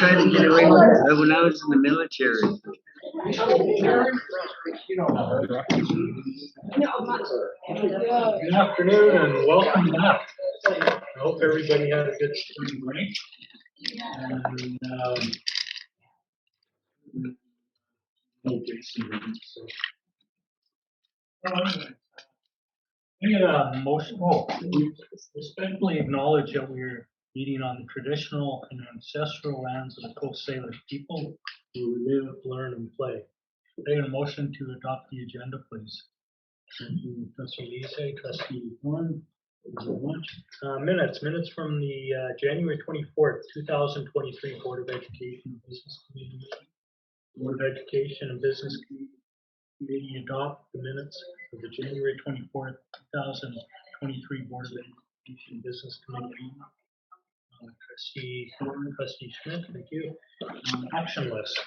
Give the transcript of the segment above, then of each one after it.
Tried to get away with it when I was in the military. Good afternoon and welcome back. I hope everybody had a good spring break. And, we get a motion. We respectfully acknowledge that we're meeting on the traditional and ancestral lands of the Coast Salish people who live, learn, and play. I get a motion to adopt the agenda, please. Trustee Lise, Trustee Warren. Minutes from the January 24th, 2023 Board of Education and Business Committee meeting. Board of Education and Business Committee adopt the minutes of the January 24th, 2023 Board of Education and Business Committee meeting. Trustee Warren, Trustee Schmidt, thank you. Action list.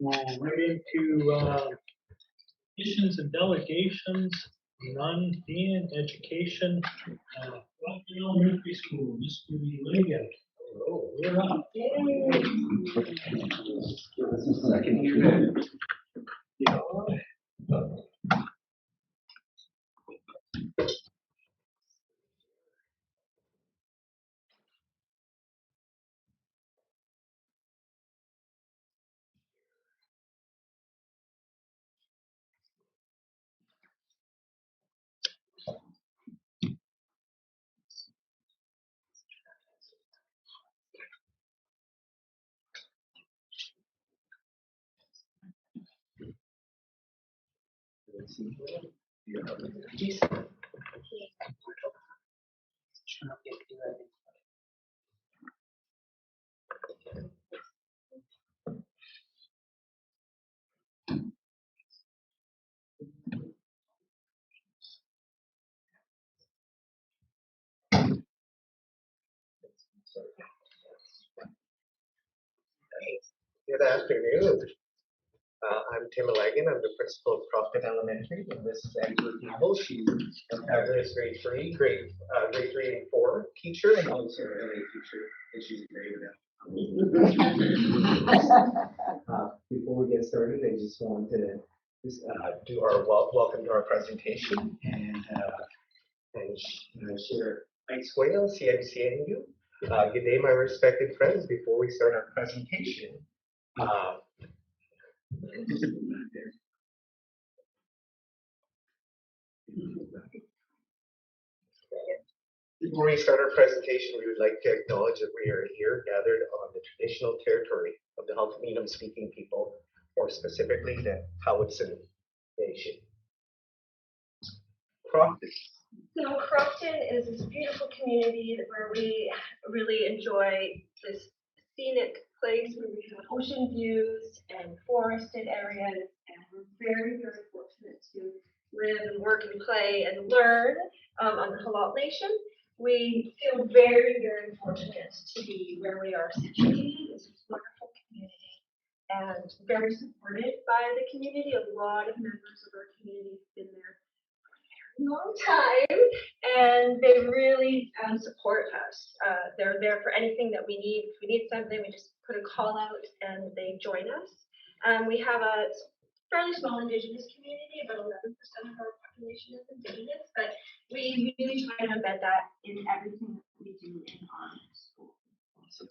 Right into missions and delegations. None in education. Elementary school, Mr. Ligon. Oh, we're up. Second here. Yeah. Good afternoon. I'm Tim Legan. I'm the principal of Crofton Elementary, and this is Angela Campbell. She's a fabulous grade 3 and 4 teacher, and also an LA teacher, and she's a grade before we get started, I just want to do our welcome to our presentation and share. Thanks, Whale, CIBC. Good day, my respected friends. Before we start our presentation, before we start our presentation, we would like to acknowledge that we are here gathered on the traditional territory of the Halkidiki speaking people, or specifically the Howitson Nation. Crofton. So Crofton is this beautiful community where we really enjoy this scenic place where we have ocean views and forested areas, and we're very, very fortunate to live and work and play and learn on the Halal Nation. We feel very, very fortunate to be where we are situated. This wonderful community and very supported by the community. A lot of members of our community have been there long time, and they really support us. They're there for anything that we need. If we need something, we just put a call out and they join us. We have a fairly small Indigenous community, about 11% of our population is Indigenous, but we really try to embed that in everything that we do in our school.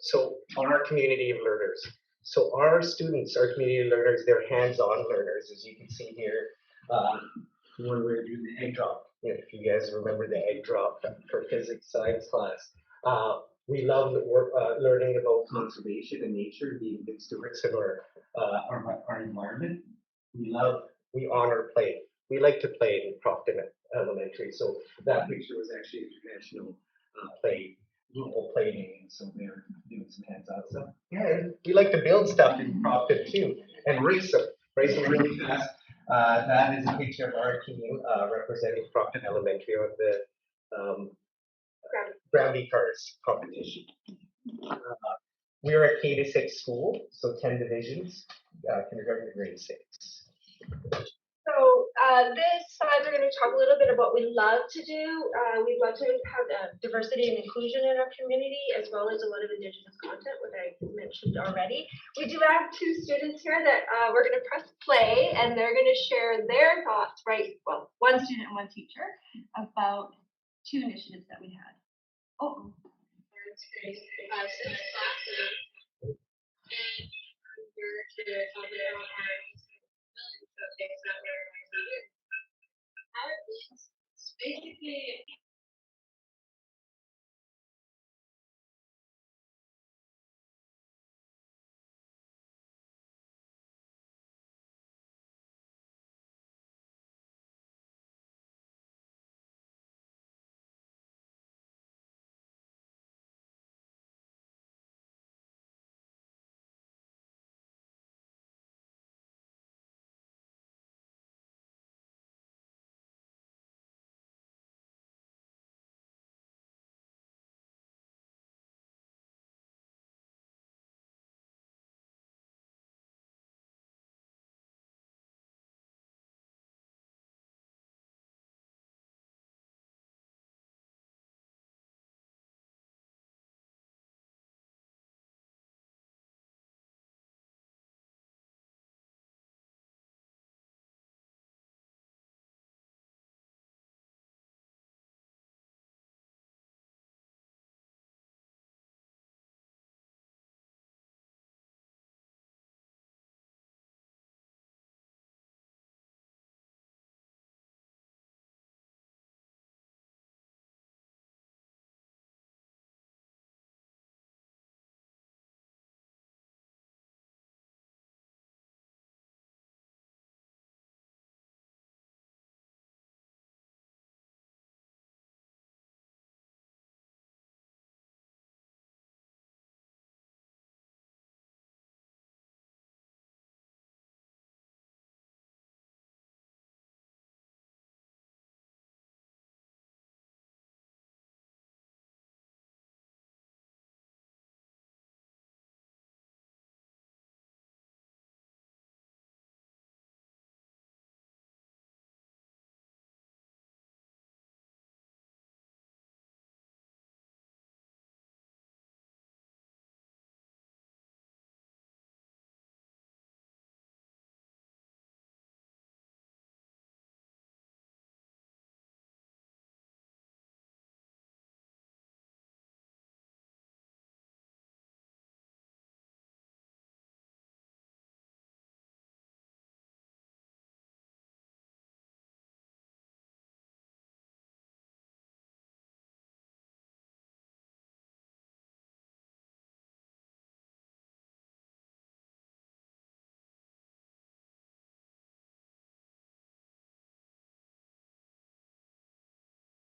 So our community of learners. So our students, our community learners, they're hands-on learners, as you can see here. When we're doing the egg drop, if you guys remember the egg drop for physics science class, we love learning about conservation and nature, being good stewards of our environment. We honor play. We like to play in Crofton Elementary, so that picture was actually a traditional role play game, so they're doing some hands-on stuff. Yeah, and we like to build stuff in Crofton too, and race them really fast. That is a picture of our team representing Crofton Elementary on the Granby Cars competition. We are a K-6 school, so 10 divisions, kindergarten to grade 6. So this slide, we're going to talk a little bit about what we love to do. We love to have diversity and inclusion in our community, as well as a lot of Indigenous content, what I mentioned already. We do have two students here that we're going to press play, and they're going to share their thoughts, right? Well, one student and one teacher about two initiatives that we had. Oh. It's great. So my class is, and I'm here to talk about our showcase that we're going to do. How it means, it's basically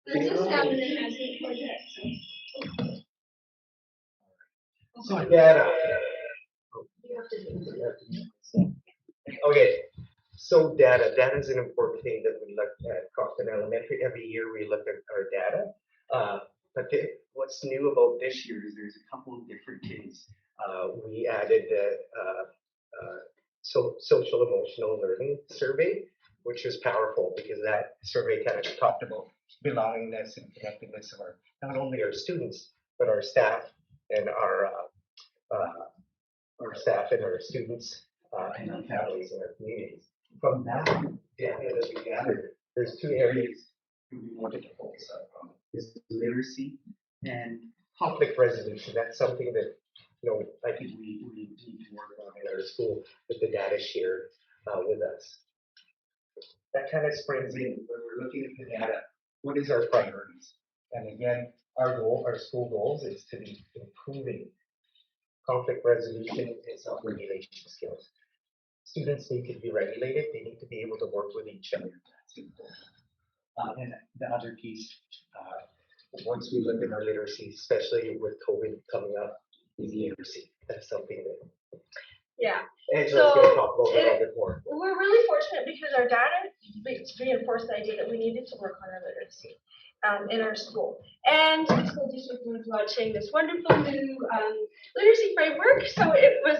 let's just have an answer project. So data. You have to do it. Okay, so data. Data is an important thing that we look at Crofton Elementary. Every year we look at our data. But what's new about this year is there's a couple of different things. We added the social emotional learning survey, which was powerful because that survey kind of talked about belongingness and connectedness of not only our students but our staff and our students and our families and our communities. From that data that we gathered, there's two areas we wanted to focus on: is literacy and conflict resolution. That's something that I think we need to work on in our school with the data shared with us. That kind of springs in when we're looking at the data. What is our priorities? And again, our school goals is to be improving conflict resolution and self-regulation skills. Students need to be regulated. They need to be able to work with each other. And the other piece, once we look at our literacy, especially with COVID coming up, is literacy. That's something that Angela's going to talk about a little bit more. We're really fortunate because our data reinforced the idea that we needed to work on our literacy in our school. And the school district was launching this wonderful new literacy framework. So it was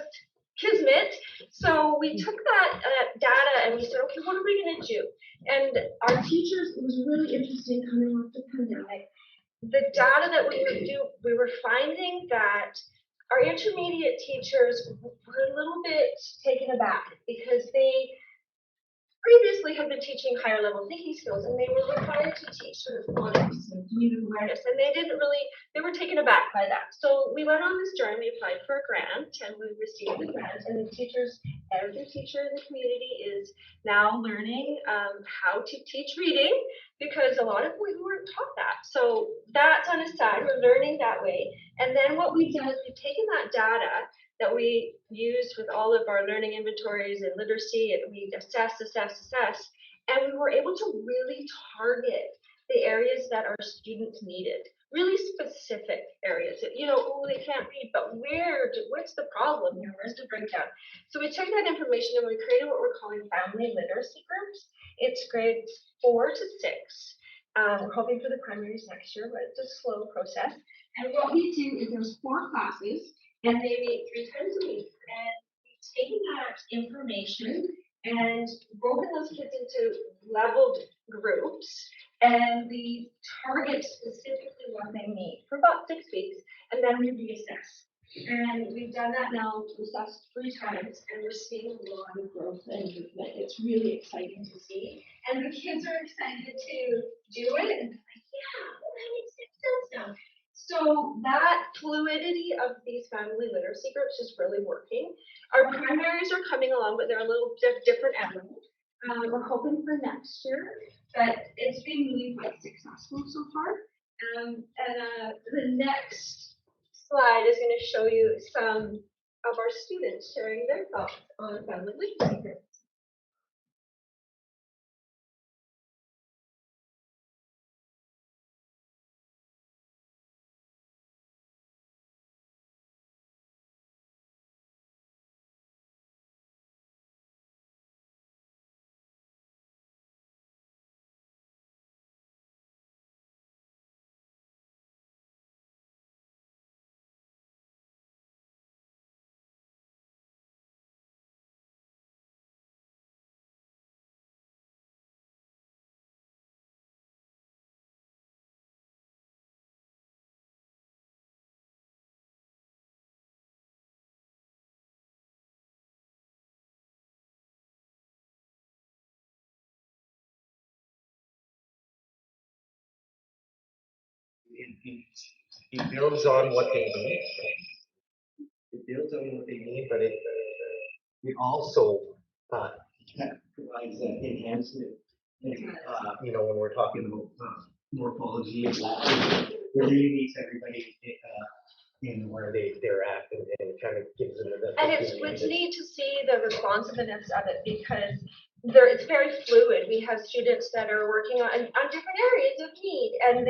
kismet. So we took that data and we said, okay, what are we going to do? And our teachers, it was really interesting coming off the pandemic. The data that we would do, we were finding that our intermediate teachers were a little bit taken aback because they previously had been teaching higher level thinking skills and they were required to teach sort of phonics and community awareness, and they were taken aback by that. So we went on this journey, we applied for a grant and we received the grant, and the teachers, every teacher in the community is now learning how to teach reading because a lot of we weren't taught that. So that's on a side, we're learning that way. And then what we've done is we've taken that data that we used with all of our learning inventories and literacy, and we assess, and we were able to really target the areas that our students needed, really specific areas. You know, oh, they can't read, but what's the problem here? Where's the breakdown? So we took that information and we created what we're calling family literacy groups. It's grades 4 to 6. We're hoping for the primaries next year, but it's a slow process. And what we do is there's 4 classes, and they meet 3 times a week. And we've taken that information and broken those kids into leveled groups, and we target specifically what they need for about 6 weeks, and then we reassess. And we've done that now, assessed 3 times, and we're seeing a lot of growth and movement. It's really exciting to see. And the kids are excited to do it, and they're like, yeah, well, that makes sense now. So that fluidity of these family literacy groups is really working. Our primaries are coming along, but they're a little different animal. We're hoping for next year, but it's been really quite successful so far. The next slide is going to show you some of our students sharing their thoughts on family literacy groups. It builds on what they need. It builds on what they need, but it also provides enhancement. You know, when we're talking about morphology and Latin, it really meets everybody in where they're at, and kind of gives them the. And it's neat to see the responsiveness of it because it's very fluid. We have students that are working on different areas of need, and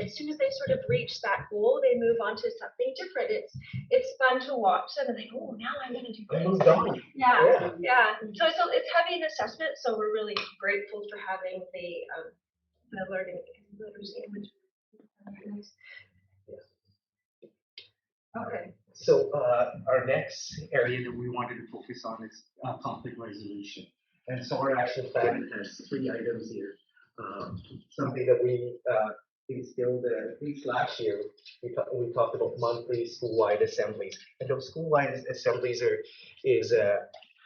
as soon as they sort of reach that goal, they move on to something different. It's fun to watch them, and they go, oh, now I'm going to do this. Yeah. So it's heavy in assessment, so we're really grateful for having the learning literacy image. Okay. So our next area that we wanted to focus on is conflict resolution. And so our action plan has 3 items here. Something that we instilled at least last year, we talked about monthly school-wide assemblies. And those school-wide assemblies is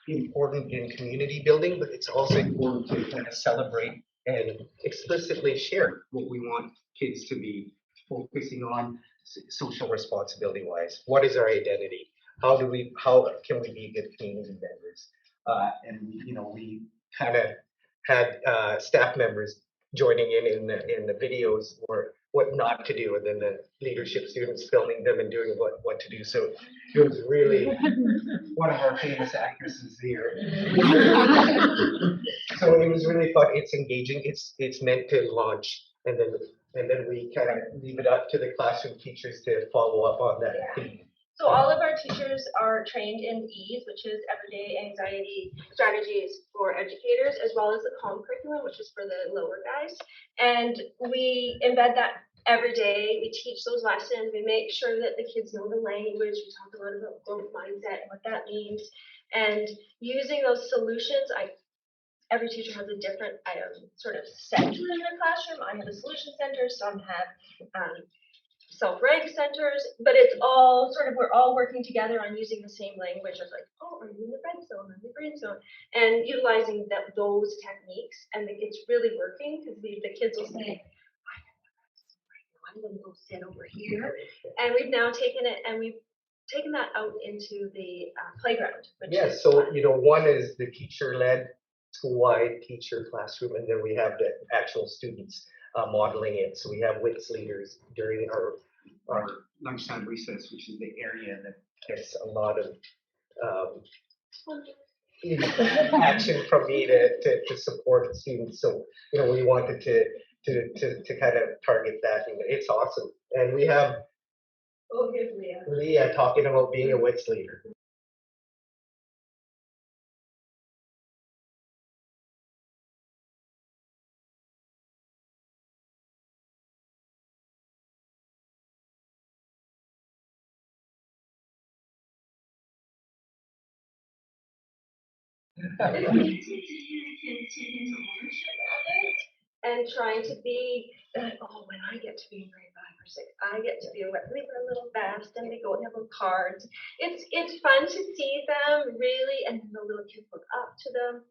important in community building, but it's also important to kind of celebrate and explicitly share what we want kids to be focusing on social responsibility wise. What is our identity? How can we be good community members? And you know, we kind of had staff members joining in the videos or what not to do, and then the leadership students filming them and doing what to do. So it was really one of our famous actresses here. So it was really fun. It's engaging. It's meant to launch, and then we kind of leave it up to the classroom teachers to follow up on that. Yeah. So all of our teachers are trained in EASE, which is Everyday Anxiety Strategies for Educators, as well as the CALM curriculum, which is for the lower guys. And we embed that every day we teach those lessons. We make sure that the kids know the language. We talk a lot about growth mindset and what that means. And using those solutions, every teacher has a different sort of center in their classroom. I have a solution center. Some have self-rank centers, but it's all sort of, we're all working together on using the same language of like, oh, are you in the red zone, in the green zone, and utilizing those techniques, and it's really working because the kids will say, I'm going to go sit over here, and we've now taken it and we've taken that out into the playground. Yes, so one is the teacher-led, school-wide teacher classroom, and then we have the actual students modeling it. So we have WITS leaders during our lunchtime recess, which is the area that gets a lot of action from me to support the students. So we wanted to kind of target that, and it's awesome. And we have here's Leah. Leah talking about being a WITS leader. And trying to be, when I get to be in grade 5 or 6, I get to be a wet leader a little fast, and they go and have little cards. It's fun to see them really, and the little kids look up to them.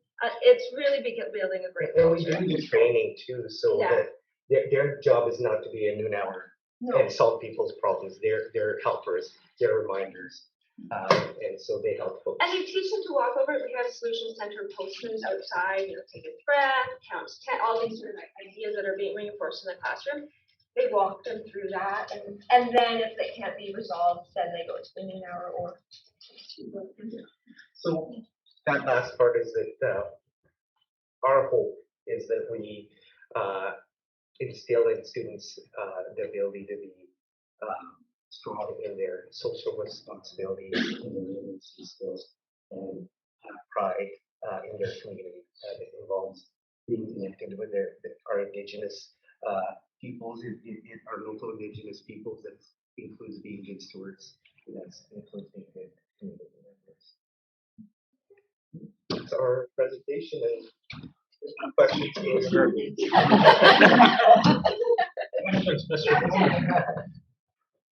It's really building a great culture. And we do the training too, so that their job is not to be a noon hour and solve people's problems. They're helpers, they're reminders. And so they help folks. And you teach them to walk over. We have solution center posters outside, take a breath, count to 10, all these sort of ideas that are being reinforced in the classroom. They walk them through that, and then if they can't be resolved, then they go to the noon hour or. So that last part is that our hope is that we instill in students the ability to be strong in their social responsibility and literacy skills, and have pride in their community. It involves being connected with our Indigenous peoples, our local Indigenous peoples. That includes being good stewards. That's includes being good community members. That's our presentation, and questions. Questions, Mr.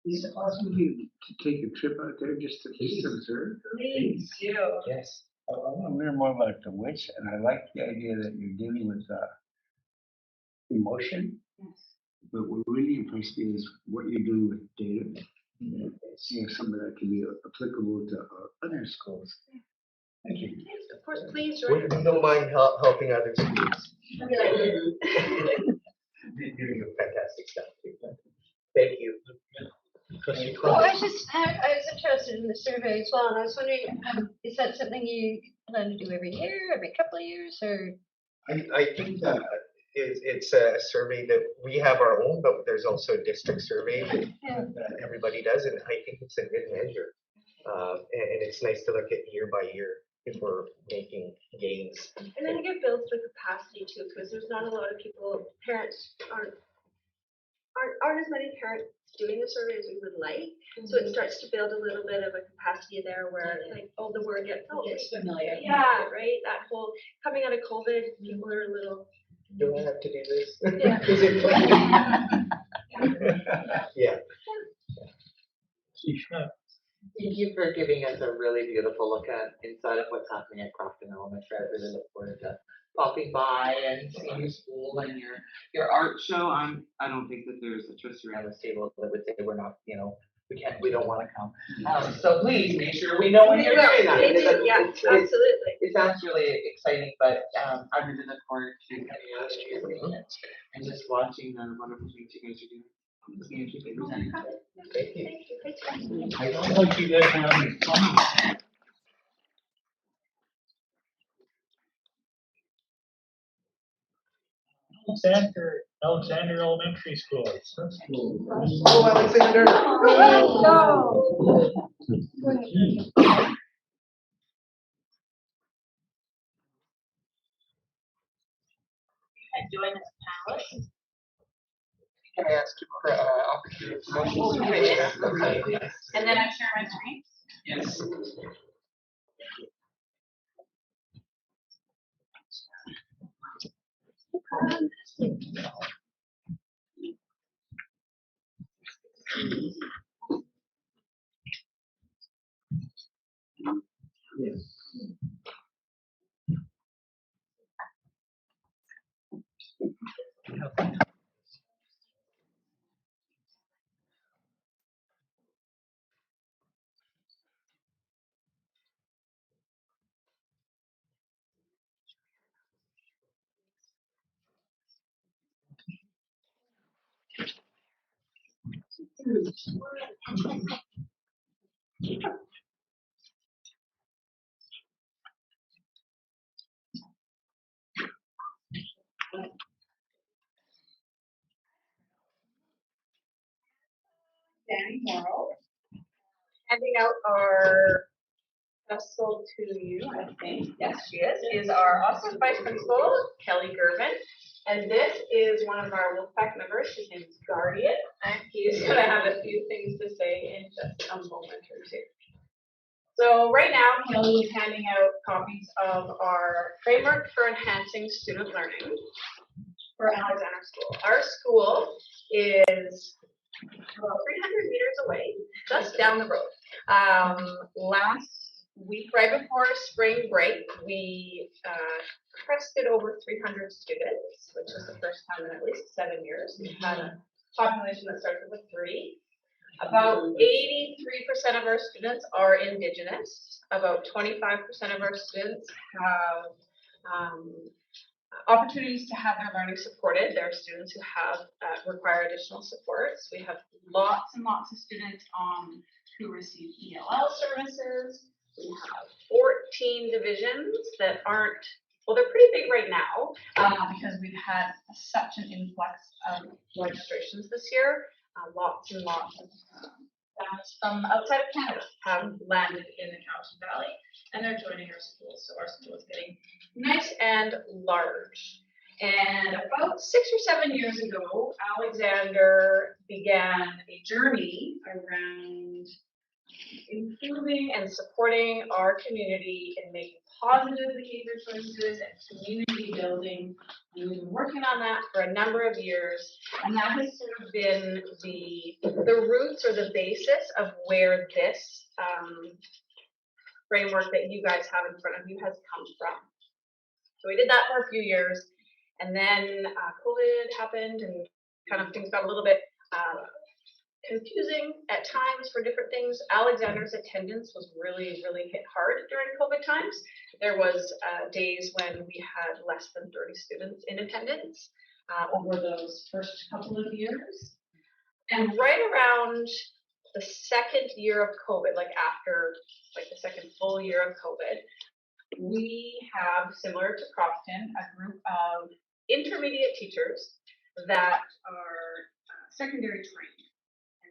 Is it possible to take a trip out there just to observe? Please do. Yes. I want to learn more about the witch, and I like the idea that you're dealing with emotion. Yes. But what really impressed me is what you're doing with data. See if some of that can be applicable to other schools. Thank you. Yes, of course, please join us. We don't mind helping other students. You're doing fantastic stuff. Thank you. Well, I was interested in the survey as well, and I was wondering, is that something you plan to do every year, every couple of years, or? I think that it's a survey that we have our own, but there's also a district survey that everybody does, and I think it's a good measure. And it's nice to look at year by year if we're making gains. And I think it builds the capacity too, because there's not a lot of parents aren't as many parents doing the survey as we would like. So it starts to build a little bit of a capacity there where the word gets familiar. Yeah, right. That whole coming out of COVID, people are a little. Do I have to do this? Yeah. Is it yeah. Thank you for giving us a really beautiful look at inside of what's happening at Crofton Elementary. I really look forward to popping by and seeing your school and your art show. I don't think that there's a twist around this table that would say we're not, we don't want to come. So please make sure we know when you're doing that. Absolutely. It sounds really exciting, but I really look forward to coming out and just watching the wonderful things you guys are doing. Thank you. Thank you. I don't know if you guys have any comments. Alexander Elementary School. Oh, Alexander. And join us, panelists. Can I ask you for opportunity for motion? And then I share my screen. Yes. Danny Morrow. Handing out our vessel to you, I think. Yes, she is our awesome vice principal, Kelly Gervin. And this is one of our Wolfpack members. His name is Guardian, and he's going to have a few things to say in just a moment or two. So right now, Kelly is handing out copies of our framework for enhancing student learning for Alexander School. Our school is about 300 meters away, just down the road. Last week, right before spring break, we crested over 300 students, which is the first time in at least 7 years. We've had a population that started with 3. About 83% of our students are Indigenous. About 25% of our students have opportunities to have their learning supported. There are students who have require additional supports. We have lots and lots of students who receive ELL services. We have 14 divisions that aren't, well, they're pretty big right now because we've had such an influx of registrations this year. Lots and lots of families from outside of Canada have landed in the Cowichan Valley, and they're joining our school. So our school is getting nice and large. And about 6 or 7 years ago, Alexander began a journey around improving and supporting our community in making positive behavior choices and community building. And we've been working on that for a number of years, and that has sort of been the roots or the basis of where this framework that you guys have in front of you has come from. So we did that for a few years, and then COVID happened, and kind of things got a little bit confusing at times for different things. Alexander's attendance was really, really hit hard during COVID times. There was days when we had less than 30 students in attendance over those first couple of years. And right around the second year of COVID, like after the second full year of COVID, we have, similar to Crofton, a group of intermediate teachers that are secondary trained.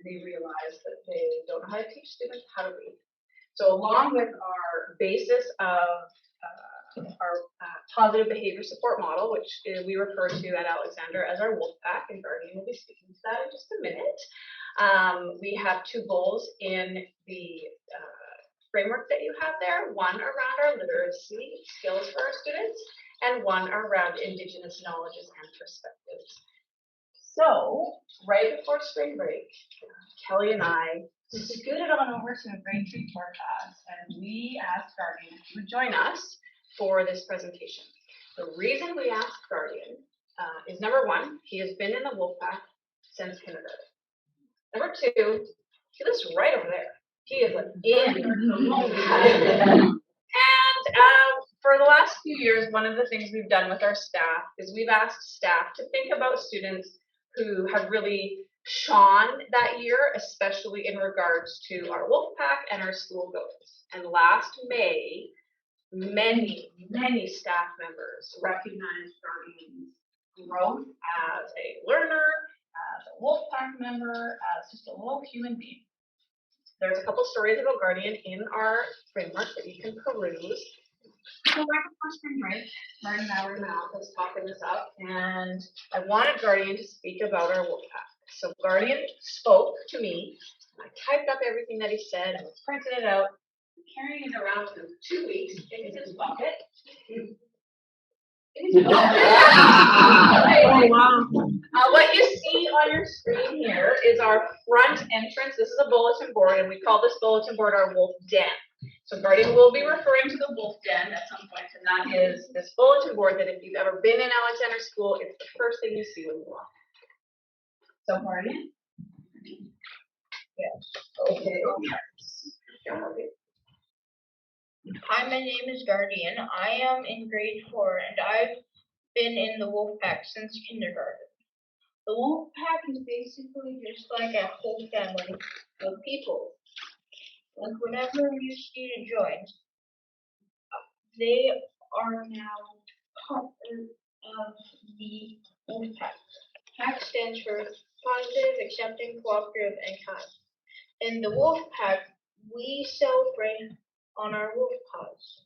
They realize that they don't know how to teach students how to read. So along with our basis of our positive behavior support model, which we refer to at Alexander as our Wolfpack, and Guardian will be speaking to that in just a minute. We have 2 goals in the framework that you have there, one around our literacy skills for our students, and one around Indigenous knowledges and perspectives. So, right before spring break, Kelly and I scooted on over to a grade 3 tour class, and we asked Guardian if he would join us for this presentation. The reason we asked Guardian is, number one, he has been in the Wolfpack since kindergarten. Number 2, he lives right over there. He is in the Wolfpack. And for the last few years, one of the things we've done with our staff is we've asked staff to think about students who have really shone that year, especially in regards to our Wolfpack and our school goals. And last May, many staff members recognized Guardian's growth as a learner, as a Wolfpack member, as just a little human being. There's a couple stories about Guardian in our framework that you can peruse. So right before spring break, Guardian and I were in the office talking this up, and I wanted Guardian to speak about our Wolfpack. So Guardian spoke to me. I typed up everything that he said. I was printing it out, carrying it around for 2 weeks in his pocket. Oh, wow. What you see on your screen here is our front entrance. This is a bulletin board, and we call this bulletin board our wolf den. So Guardian will be referring to the wolf den at some point, and that is this bulletin board that if you've ever been in Alexander School, it's the first thing you see when you walk. So Guardian? Yes. Okay. Hi, my name is Guardian. I am in grade 4 and I've been in the wolf pack since kindergarten. The wolf pack is basically just like a whole family of people. Like whenever a new student joins, they are now part of the wolf pack. PAC stands for Positive, Accepting, Cooperative, and Kind. In the wolf pack, we celebrate on our wolf paws.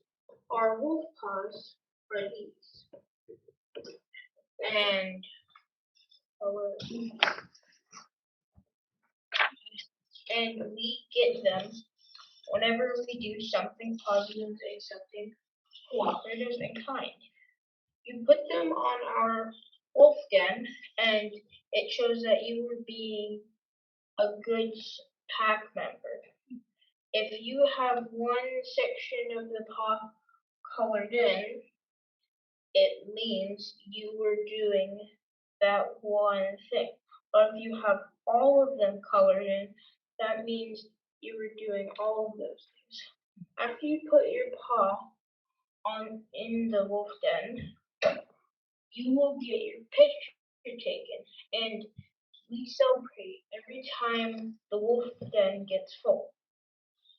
Our wolf paws are these. And we get them whenever we do something positive, accepting, cooperative, and kind. You put them on our wolf den, and it shows that you were being a good pack member. If you have one section of the paw colored in, it means you were doing that one thing. But if you have all of them colored in, that means you were doing all of those things. After you put your paw in the wolf den, you will get your picture taken, and we celebrate every time the wolf den gets full.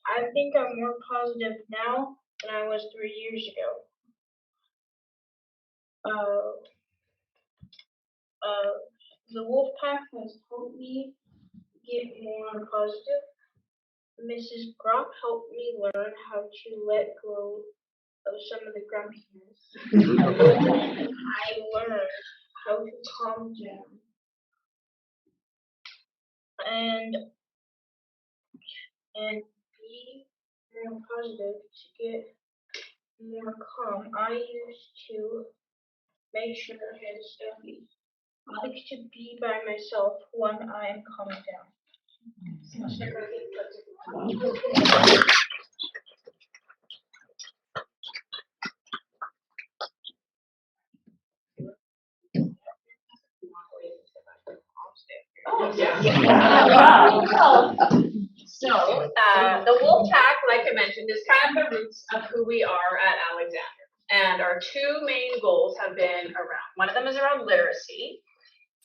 I think I'm more positive now than I was 3 years ago. The wolf pack has helped me get more positive. Mrs. Brock helped me learn how to let go of some of the grumpiness. I learned how to calm down and be more positive to get more calm. I used to make sure I had a study. I like to be by myself when I am calmed down. So, the wolf pack, like I mentioned, is kind of the roots of who we are at Alexander. And our two main goals have been around, one of them is around literacy.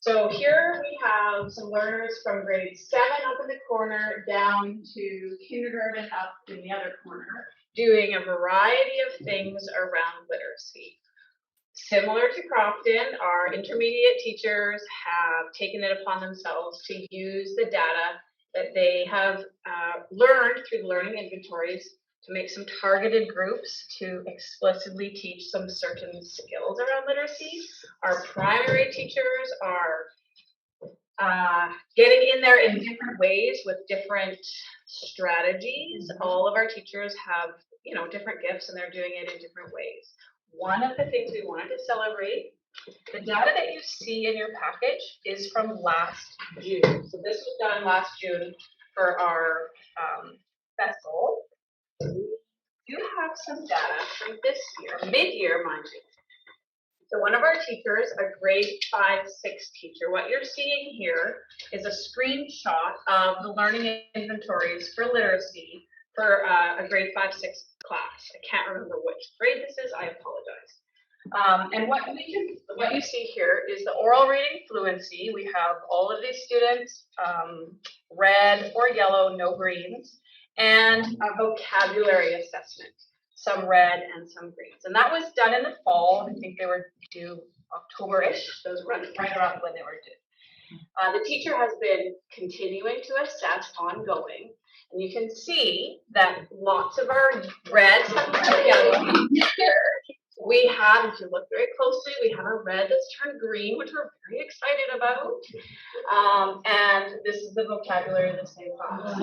So here we have some learners from grade 7 up in the corner down to kindergarten up in the other corner, doing a variety of things around literacy. Similar to Crofton, our intermediate teachers have taken it upon themselves to use the data that they have learned through the learning inventories to make some targeted groups to explicitly teach some certain skills around literacy. Our primary teachers are getting in there in different ways with different strategies. All of our teachers have, different gifts and they're doing it in different ways. One of the things we wanted to celebrate, the data that you see in your package is from last June. So this was done last June for our festival. You have some data from this year, mid-year, mind you. So one of our teachers, a grade 5-6 teacher, what you're seeing here is a screenshot of the learning inventories for literacy for a grade 5-6 class. I can't remember which grade this is, I apologize. And what you see here is the oral reading fluency. We have all of these students, red or yellow, no greens, and a vocabulary assessment, some red and some greens. And that was done in the fall. I think they were due October-ish. Those were right around when they were due. The teacher has been continuing to assess ongoing. And you can see that lots of our reds have turned yellow here. We have, if you look very closely, we have a red that's turned green, which we're very excited about. And this is the vocabulary that's in class.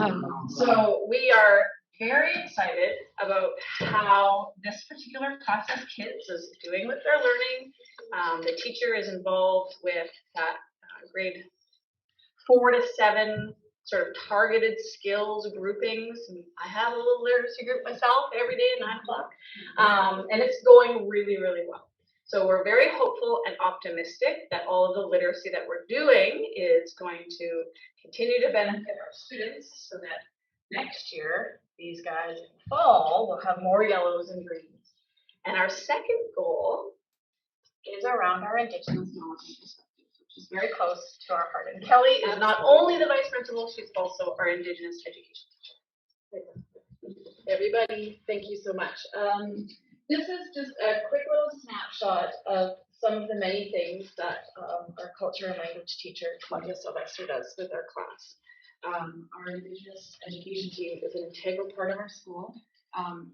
So we are very excited about how this particular class of kids is doing with their learning. The teacher is involved with that grade 4 to 7 sort of targeted skills groupings. I have a little literacy group myself every day at 9 o'clock, and it's going really, really well. So we're very hopeful and optimistic that all of the literacy that we're doing is going to continue to benefit our students so that next year, these guys in the fall will have more yellows and greens. And our second goal is around our Indigenous knowledge and perspectives, which is very close to our heart. And Kelly is not only the vice principal, she's also our Indigenous education teacher. Everybody, thank you so much. This is just a quick little snapshot of some of the many things that our culture and language teacher, Claudia Sylvester, does with our class. Our Indigenous education team is an integral part of our school.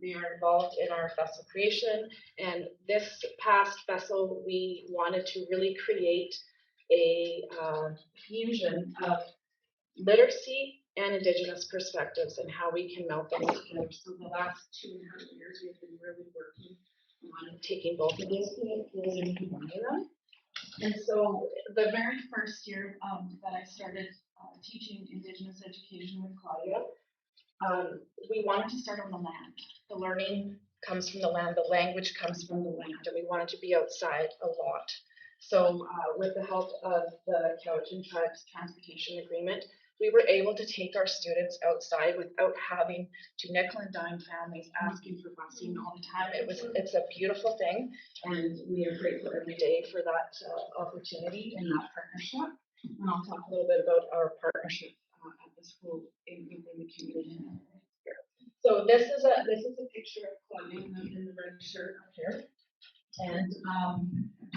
They are involved in our festival creation, and this past festival, we wanted to really create a fusion of literacy and Indigenous perspectives and how we can melt them together. So the last 2.5 years, we've been really working on taking both of these things and combining them. And so the very first year that I started teaching Indigenous education with Claudia, we wanted to start on the land. The learning comes from the land, the language comes from the land, and we wanted to be outside a lot. So with the help of the Cowichan Tribe's Transportation Agreement, we were able to take our students outside without having to nickel and dime families asking for busing all the time. It's a beautiful thing, and we are grateful every day for that opportunity and that partnership. And I'll talk a little bit about our partnership at the school within the community. So this is a picture of Claudia in the red shirt up here, and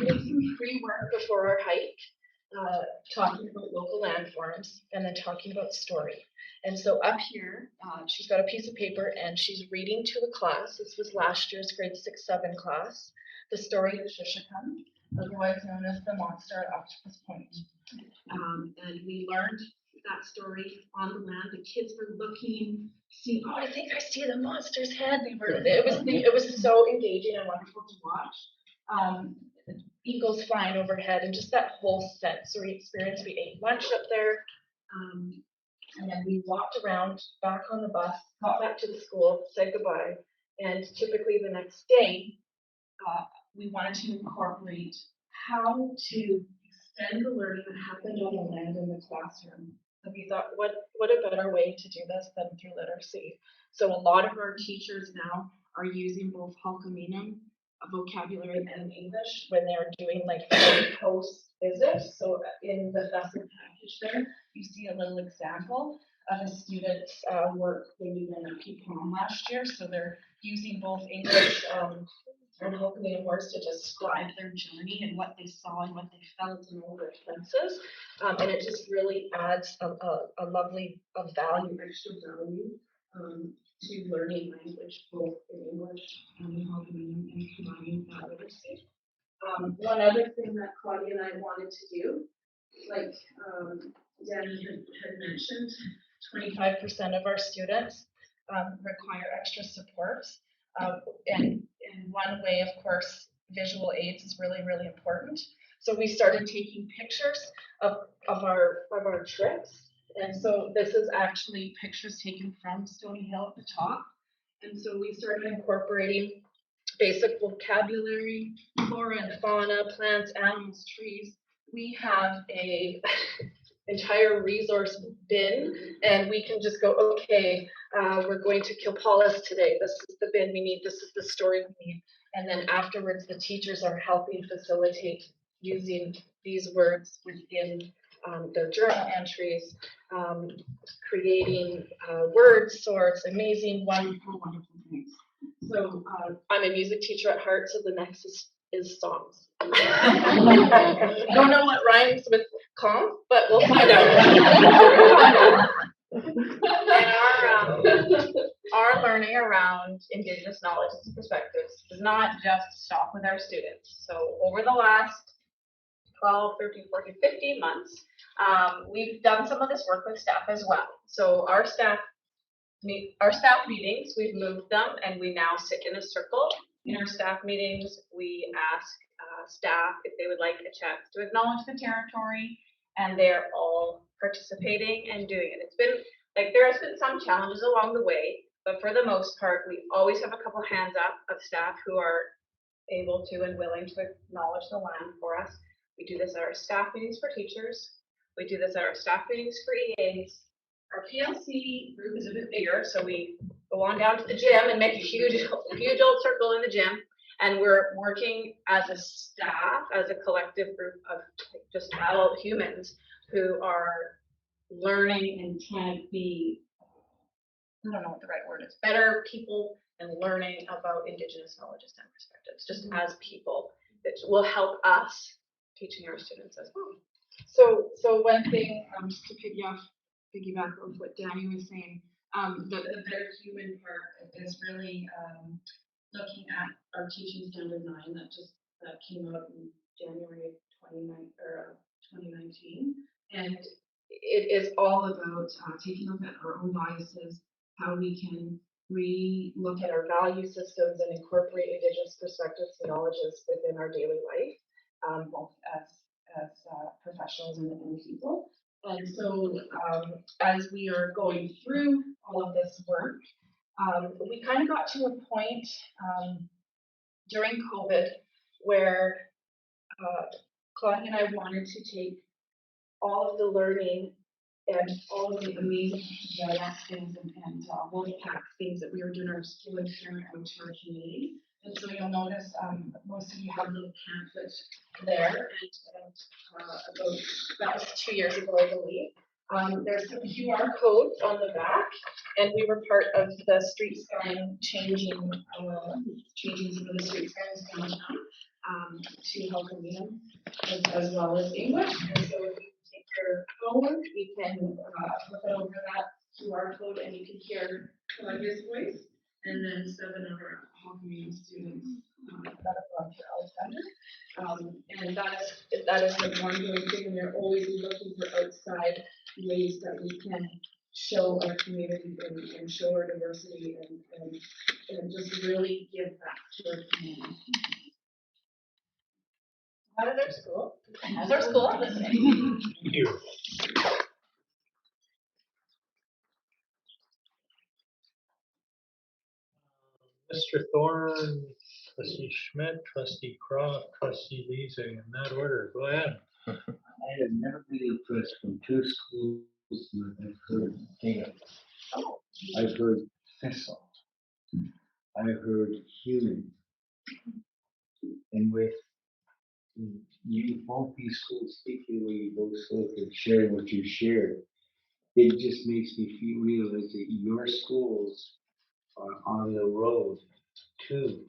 we did some free work before our hike. Talking about local landforms and then talking about story. And so up here, she's got a piece of paper and she's reading to a class. This was last year's grade 6-7 class, the story of Shishikun, otherwise known as the monster at Octopus Point. And we learned that story on the land. The kids were looking, seeing, oh, I think I see the monster's head. It was so engaging and wonderful to watch. Eagles flying overhead and just that whole sensory experience. We ate lunch up there, and then we walked around back on the bus, got back to the school, said goodbye, and typically the next day, we wanted to incorporate how to extend the learning that happened on the land in the classroom. So we thought, what a better way to do this than through literacy. So a lot of our teachers now are using both Hulkaminam vocabulary and English when they're doing like post visits. So in the lesson package there, you see a little example of a student's work they did in a PPOM last year. So they're using both English and Hulkaminam words to describe their journey and what they saw and what they felt and all their senses. And it just really adds a lovely value, extra value to learning language, both in English and in Hulkaminam, and combining that literacy. One other thing that Claudia and I wanted to do, like Danny had mentioned, 25% of our students require extra supports. And one way, of course, visual aids is really, really important. So we started taking pictures of our trips. And so this is actually pictures taken from Stony Hill at the top. And so we started incorporating basic vocabulary, flora and fauna, plants, animals, trees. We have a entire resource bin, and we can just go, okay, we're going to Kilpalas today. This is the bin we need. This is the story we need. And then afterwards, the teachers are helping facilitate using these words within their journal entries, creating word sorts, amazing, wonderful, wonderful things. So I'm a music teacher at heart, so the next is songs. I don't know what rhymes with calm, but we'll find out. And our learning, our around Indigenous knowledge and perspectives does not just stop with our students. So over the last 12, 13, 14, 15 months, we've done some of this work with staff as well. So our staff meetings, we've moved them and we now sit in a circle. In our staff meetings, we ask staff if they would like a chance to acknowledge the territory, and they're all participating and doing it. It's been like there has been some challenges along the way, but for the most part, we always have a couple hands up of staff who are able to and willing to acknowledge the land for us. We do this at our staff meetings for teachers. We do this at our staff meetings for EAs. Our PLC group is a bit bigger, so we go on down to the gym and make a huge old circle in the gym. And we're working as a staff, as a collective group of just adult humans who are learning and trying to be, I don't know what the right word is, better people and learning about Indigenous knowledges and perspectives, just as people, that will help us teaching our students as well. So one thing, just to piggyback off what Danny was saying, the better human part is really looking at our teaching standard 9 that came out in January 2019, and it is all about taking a look at our own biases, how we can re-look at our value systems and incorporate Indigenous perspectives and knowledges within our daily life, both as professionals and people. And so as we are going through all of this work, we kind of got to a point during COVID where Claudia and I wanted to take all of the learning and all of the amazing GIS things and WorldPack things that we were doing in our school and sharing out to our community. And so you'll notice most of you have a little pamphlet there, and about, that was 2 years ago, I believe. There's some QR codes on the back, and we were part of the street sign changing some of the street signs downtown to help them them as well as English. And so if you take your phone, you can flip it over that QR code, and you can hear Claudia's voice, and then 7 other Hawkman students that have gone through Alexander. And that is the ongoing thing, and they're always looking for outside ways that we can show our community and show our diversity and just really give back to our community. How is our school? How's our school listening? Thank you. Mr. Thorne, Trustee Schmidt, Trustee Croft, Trustee Lees, in that order. Go ahead. I have never been impressed from 2 schools that I've heard data. I've heard thistle. I've heard human. And with you both these schools speaking where you both spoke and sharing what you shared, it just makes me realize that your schools are on the road to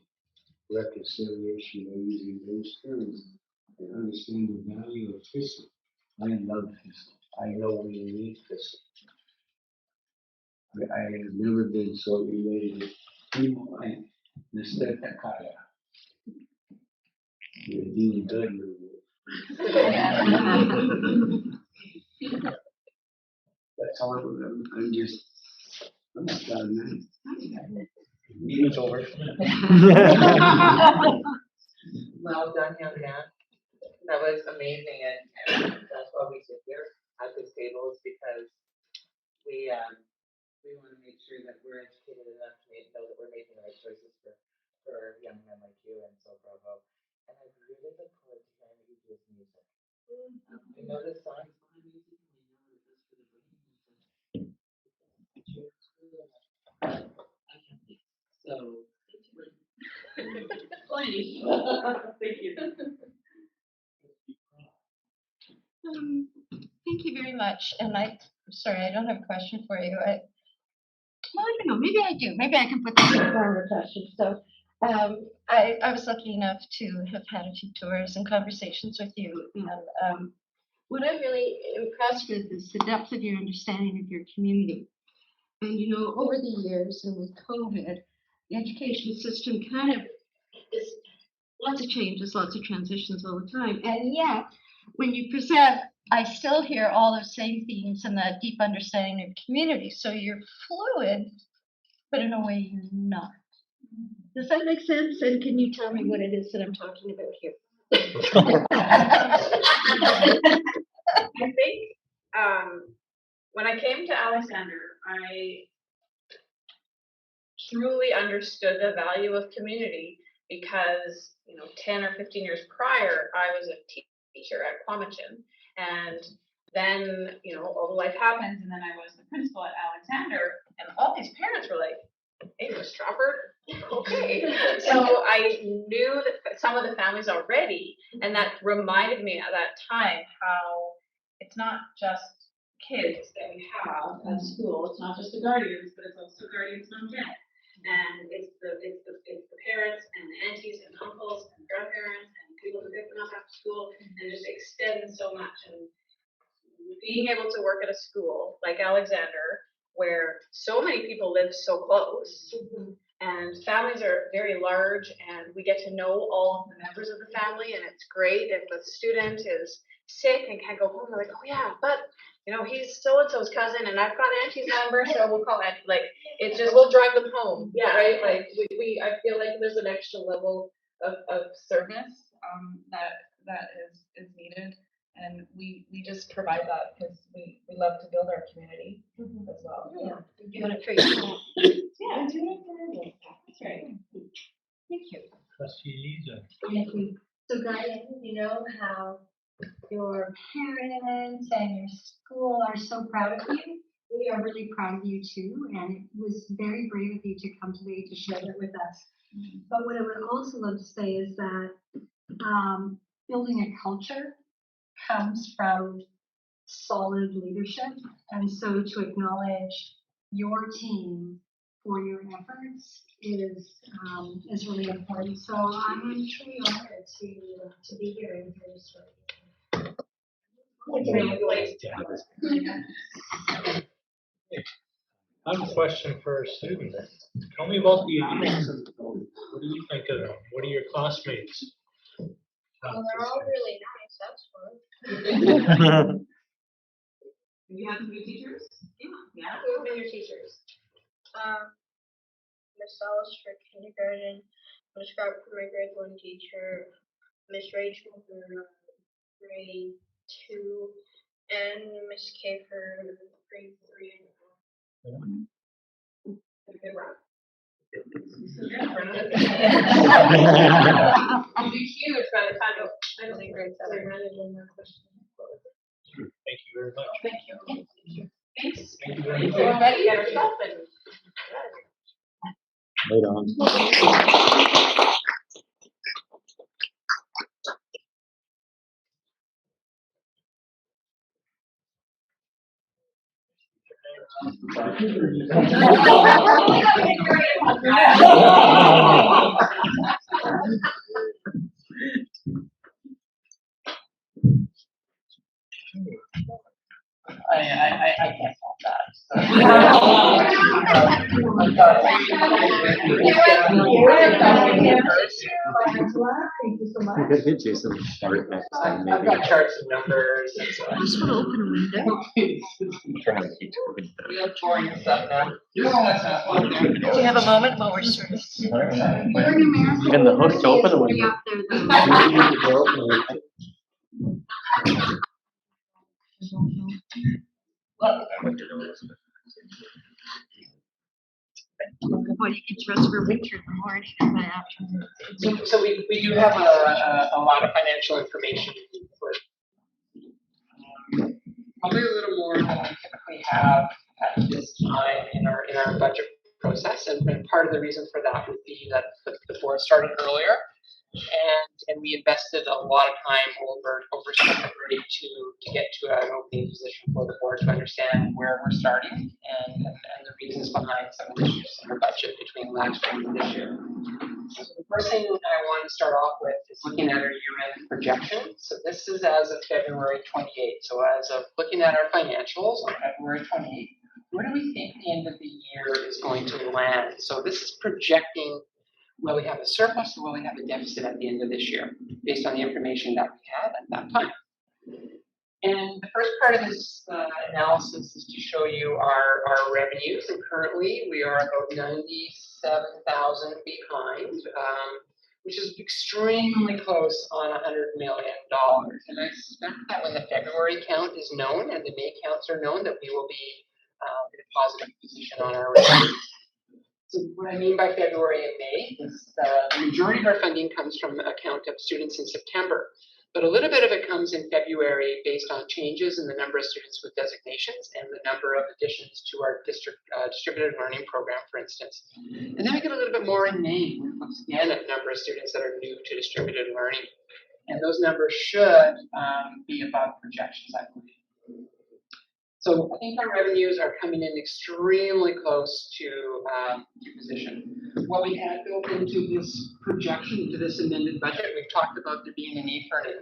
reconciliation by using those terms and understand the value of thistle. I love thistle. I know we need thistle. I have never been so elated. Instead of Kaya. You're doing good. That's all I'm just, I'm not done, man. Meeting's over. Well done, young man. That was amazing, and that's why we sit here at this table, is because we want to make sure that we're educated enough to know that we're making the right choices for young men like you and so bravo. And I really look forward to hearing you do music. I know this song is my music, and I know that this for the brain music. I can't think. So, thank you. Thank you very much. And sorry, I don't have a question for you. Well, I don't know, maybe I do. Maybe I can put this in form of a question. So I was lucky enough to have had a few tours and conversations with you. And what I'm really impressed with is the depth of your understanding of your community. And, you know, over the years and with COVID, the education system kind of is lots of changes, lots of transitions all the time. And yet, when you present, I still hear all the same themes and that deep understanding of community. So you're fluid, but in a way you're not. Does that make sense? And can you tell me what it is that I'm talking about here? I think when I came to Alexander, I truly understood the value of community because, 10 or 15 years prior, I was a teacher at Quamachin. And then, all life happens. And then I was the principal at Alexander. And all these parents were like, hey, Miss Strawford, okay. So I knew that some of the families already. And that reminded me at that time how it's not just kids that we have at school. It's not just the guardians, but it's also guardians mom dad. And it's the parents and the aunties and uncles and grandparents and people who pick them up after school, and it just extends so much. And being able to work at a school like Alexander, where so many people live so close, and families are very large, and we get to know all of the members of the family, and it's great if a student is sick and can't go home. They're like, oh yeah, but he's so and so's cousin, and I've got auntie's number, so we'll call auntie. Like, it's just We'll drive them home. Yeah. Right? Like I feel like there's an extra level of service that is needed. And we just provide that because we love to build our community as well. Yeah. You're doing it for yourself. Yeah, I'm doing it for everyone. That's right. Thank you. Trustee Lisa. Thank you. So Guy, you know how your parents and your school are so proud of you. We are really proud of you too, and it was very brave of you to come today to share that with us. But what I would also love to say is that building a culture comes from solid leadership, and so to acknowledge your team for your efforts is really important. So I'm truly honored to be here and hear your story. I have a question for our students. Tell me about the honors. What do you think of them? What are your classmates? Well, they're all really nice, that's fun. Have you had some good teachers? Yeah. Who have been your teachers? Miss Alice for kindergarten, Miss Scott for my grade 1 teacher, Miss Rachel for grade 2, and Miss K for grade 3 and 4. Good round. It'll be huge by the time I don't think grade 7. Thank you very much. Thank you. Thanks. Thank you very much. We're ready to get ourselves and Right on. I can't help that. Thank you so much. You could hit Jason start next time, I've maybe. got charts and numbers and so I just want to open a window. Trying to keep it. we look boring stuff now. That's not fun. Do you have a moment while we're sort of? Even the hook to open the window. Up there, though. Boy, you get dressed for winter in the morning and the afternoon. So we do have a lot of financial information for probably a little more than we typically have at this time in our budget process, and part of the reason for that would be that the board started earlier, and we invested a lot of time over summer break to get to an opening position for the board to understand where we're starting and the reasons behind some of the shifts in our budget between last year and this year. So the first thing that I want to start off with is looking at our year-end projection. So this is as of February 28th. So as of looking at our financials on February 28th, where do we think the end of the year is going to land? So this is projecting, will we have a surplus or will we have a deficit at the end of this year, based on the information that we had at that time. And the first part of this analysis is to show you our revenues, and currently we are about 97,000 behind, which is extremely close on $100 million. And I suspect that when the February count is known and the May counts are known, that we will be in a positive position on our revenues. So what I mean by February and May is the majority of our funding comes from a count of students in September. But a little bit of it comes in February based on changes in the number of students with designations and the number of additions to our district distributed learning program, for instance. And then we get a little bit more in May, once again, at the number of students that are new to distributed learning. And those numbers should be above projections, I believe. So I think our revenues are coming in extremely close to position. What we had built into this projection, to this amended budget, we've talked about there being a need for an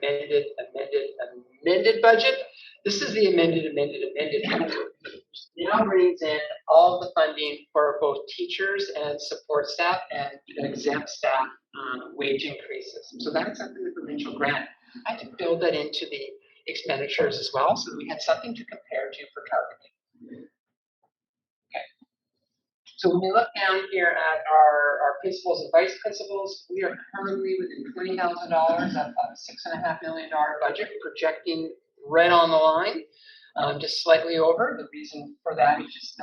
amended budget. This is the amended budget. Now brings in all the funding for both teachers and support staff and exempt staff wage increases. So that's under the provincial grant. I had to build that into the expenditures as well, so that we had something to compare to for targeting. Okay. So when we look down here at our principals and vice principals, we are currently within $20,000 of a $6.5 million budget, projecting right on the line, just slightly over. The reason for that is just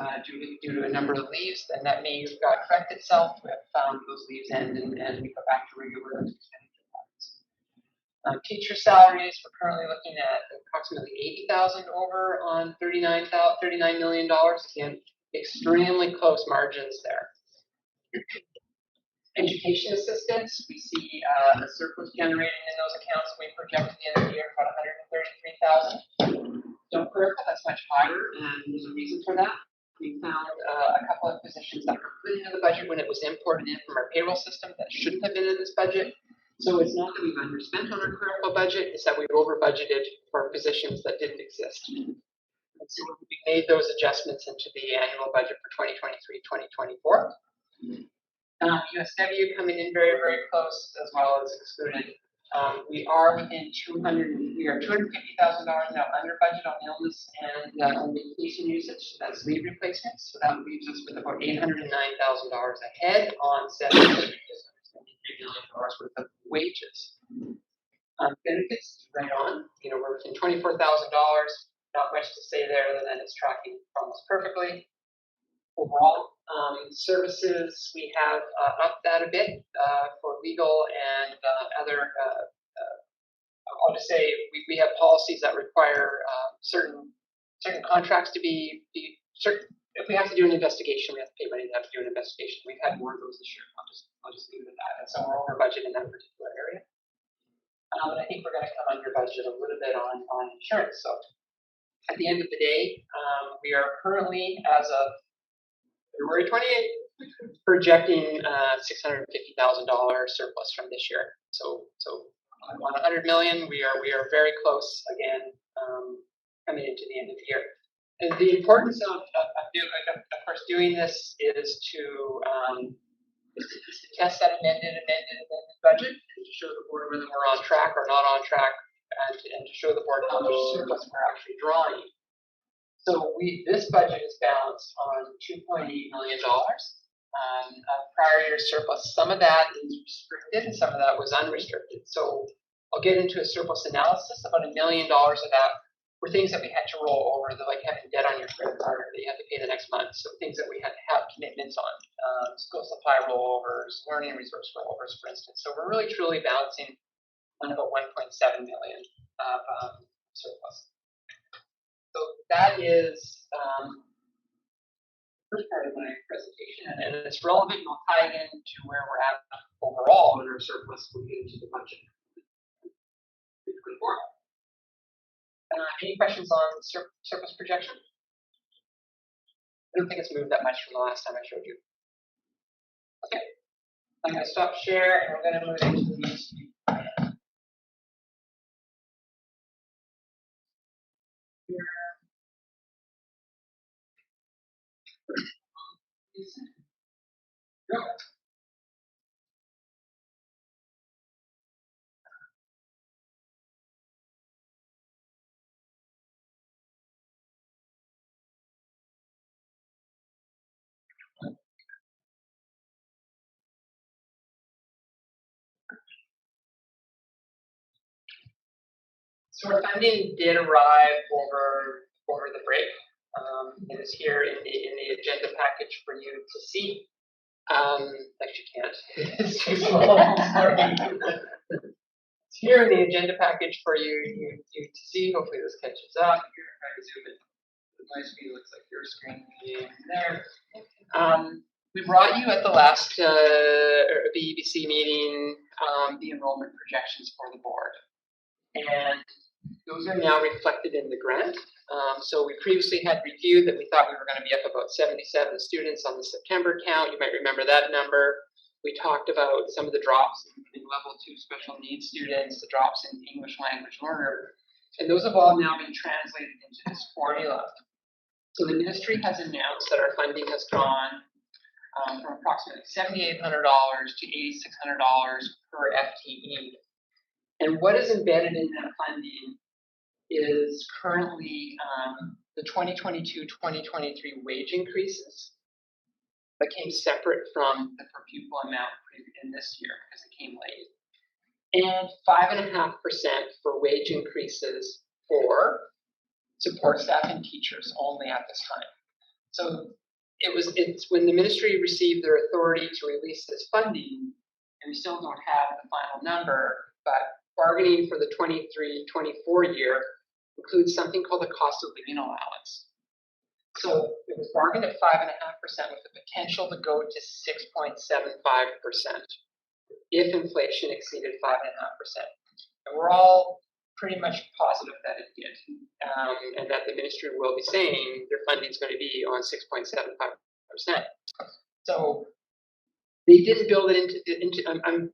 due to a number of leaves, and that may correct itself if those leaves end and we go back to regular expenditure. Teacher salaries, we're currently looking at approximately 80,000 over on $39 million. Again, extremely close margins there. Education assistance, we see a surplus generated in those accounts. We project at the end of the year about 133,000. Don't critical, that's much higher, and there's a reason for that. We found a couple of positions that were put into the budget when it was imported in from our payroll system that shouldn't have been in this budget. So it's not that we've underspent on our clerical budget, it's that we've over budgeted for positions that didn't exist. And so we made those adjustments into the annual budget for 2023-2024. USW coming in very, very close, as well as excluded. We are within $250,000 now under budget on illness and on vacation usage. So that's leave replacements. So that leaves us with about $809,000 ahead on $7 million worth of wages. Benefits, right on. We're within $24,000. Not much to say there other than it's tracking almost perfectly. Overall, services, we have upped that a bit for legal and other. I'll just say we have policies that require certain contracts to be certain. If we have to do an investigation, we have to pay money to have to do an investigation. We've had more of those this year. I'll just leave it at that. And so we're over budget in that particular area. And I think we're going to come under budget a little bit on insurance. So at the end of the day, we are currently, as of February 28th, projecting $650,000 surplus from this year. So on 100 million, we are very close again, coming into the end of the year. And the importance of course, doing this is to test that amended budget and to show the board whether we're on track or not on track, and to show the board how much surplus we're actually drawing. So this budget is balanced on $2.8 million of prior year surplus. Some of that is restricted and some of that was unrestricted. So I'll get into a surplus analysis. About $1 million of that were things that we had to roll over, like having debt on your credit card that you have to pay the next month. So things that we had to have commitments on, school supply rollovers, learning resource rollovers, for instance. So we're really truly balancing on about 1.7 million of surplus. So that is the first part of my presentation, and it's relevant, and I'll tie it into where we're at overall in our surplus when we get into the budget. Any questions on surplus projection? I don't think it's moved that much from the last time I showed you. Okay, I'm going to stop share, and we're going to move into these. So our funding did arrive over the break. It is here in the agenda package for you to see. Actually can't. It's too small. Sorry. It's here in the agenda package for you to see. Hopefully this catches up. Here, try to zoom in. My screen looks like your screen there. We brought you at the last BEBC meeting the enrollment projections for the board. And those are now reflected in the grant. So we previously had reviewed that we thought we were going to be up about 77 students on the September count. You might remember that number. We talked about some of the drops in level 2 special needs students, the drops in English language learner. And those have all now been translated into this formula. So the ministry has announced that our funding has gone from approximately $7,800 to $8,600 per FTE. And what is embedded in that funding is currently the 2022-2023 wage increases that came separate from the per pupil amount in this year because it came late. And 5.5% for wage increases for support staff and teachers only at this time. So it's when the ministry received their authority to release this funding, and we still don't have the final number, but bargaining for the 23-24 year includes something called the cost of living allowance. So it was bargained at 5.5% with the potential to go to 6.75% if inflation exceeded 5.5%. And we're all pretty much positive that it did, and that the ministry will be saying their funding is going to be on 6.75%. So they didn't build it into. I'm